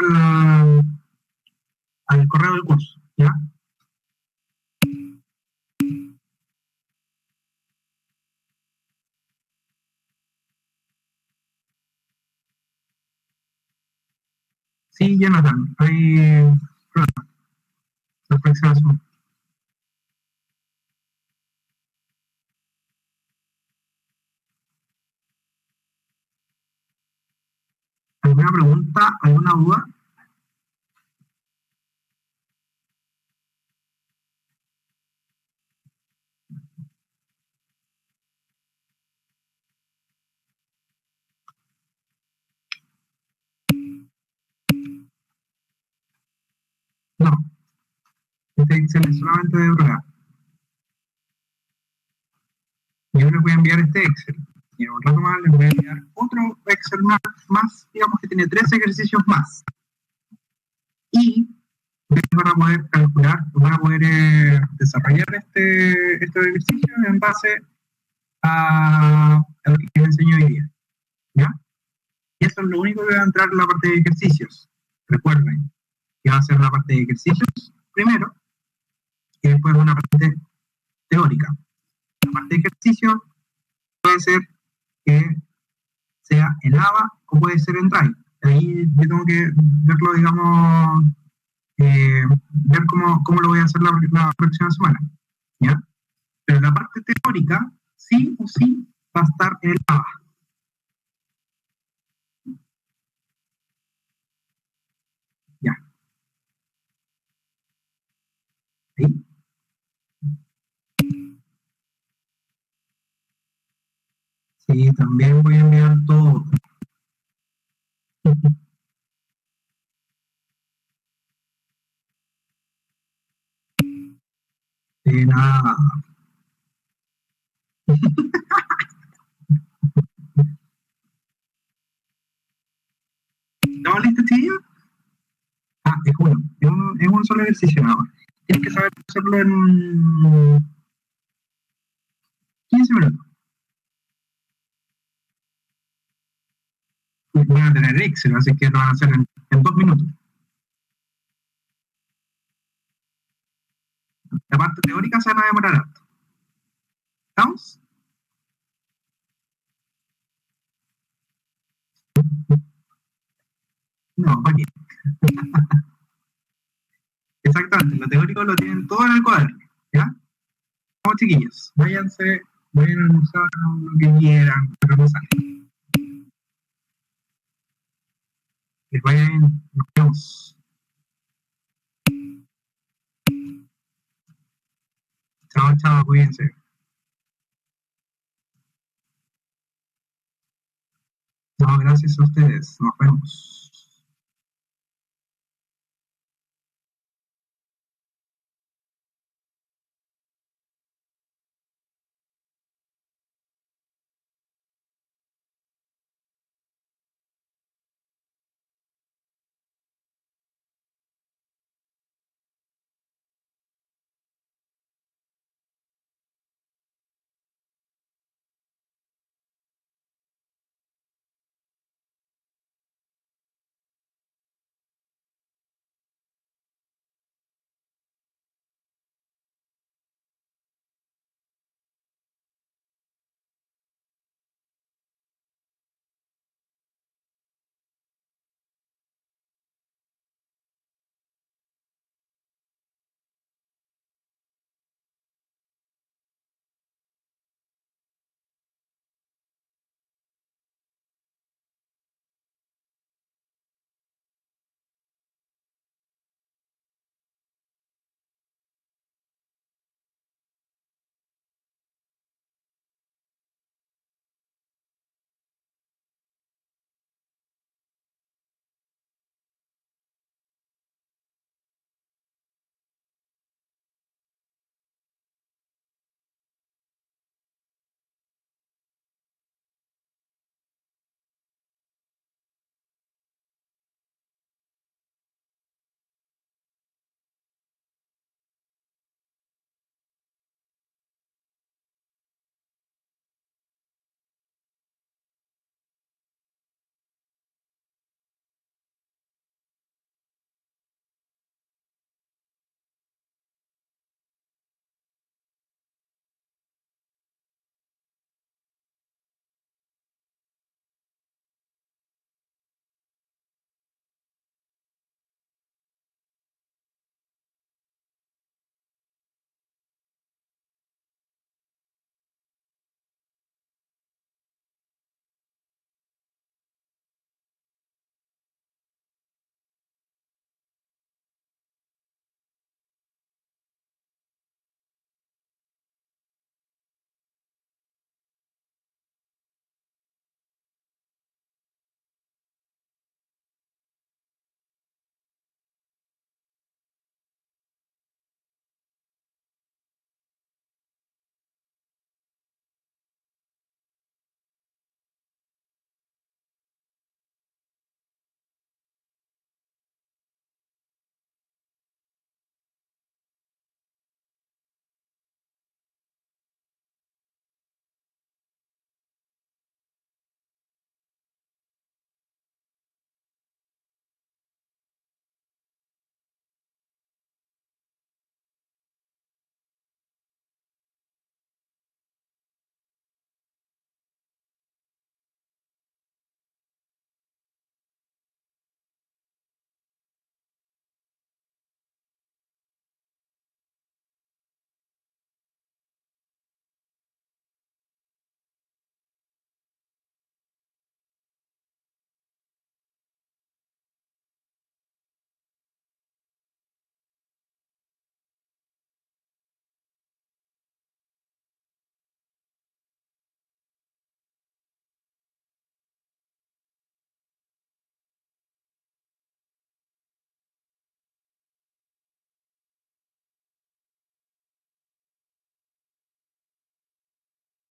al correo del curso, ¿ya? Sí, Jonathan, hay reflexiones. ¿Alguna pregunta? ¿Alguna duda? No, este Excel es solamente de prueba. Yo les voy a enviar este Excel. Y en un rato más les voy a enviar otro Excel más, digamos que tiene 3 ejercicios más. Y ustedes van a poder calcular, van a poder desarrollar este ejercicio en base a lo que les enseño hoy día. ¿Ya? Y eso es lo único que va a entrar en la parte de ejercicios. Recuerden que va a ser la parte de ejercicios primero y después una parte teórica. La parte de ejercicio puede ser que sea en Ava o puede ser en Drive. Ahí yo tengo que verlo, digamos, ver cómo lo voy a hacer la próxima semana. ¿Ya? Pero la parte teórica, sí o sí, va a estar en el Ava. Ya. ¿Sí? Sí, también voy a enviar todo. Nada. ¿Estamos listos, chiquillos? Ah, es uno. Es un solo ejercicio nada más. Tienes que saber hacerlo en 15 minutos. Van a tener Excel, así que lo van a hacer en 2 minutos. La parte teórica se van a demorar harto. ¿Estamos? No, ¿para qué? Exactamente, lo teórico lo tienen todo en el cuaderno, ¿ya? Vamos, chiquillos, váyanse, vayan a almorzar lo que quieran, pero no salen. Les vaya bien, nos vemos. Chao, chao, cuídense. No, gracias a ustedes, nos vemos.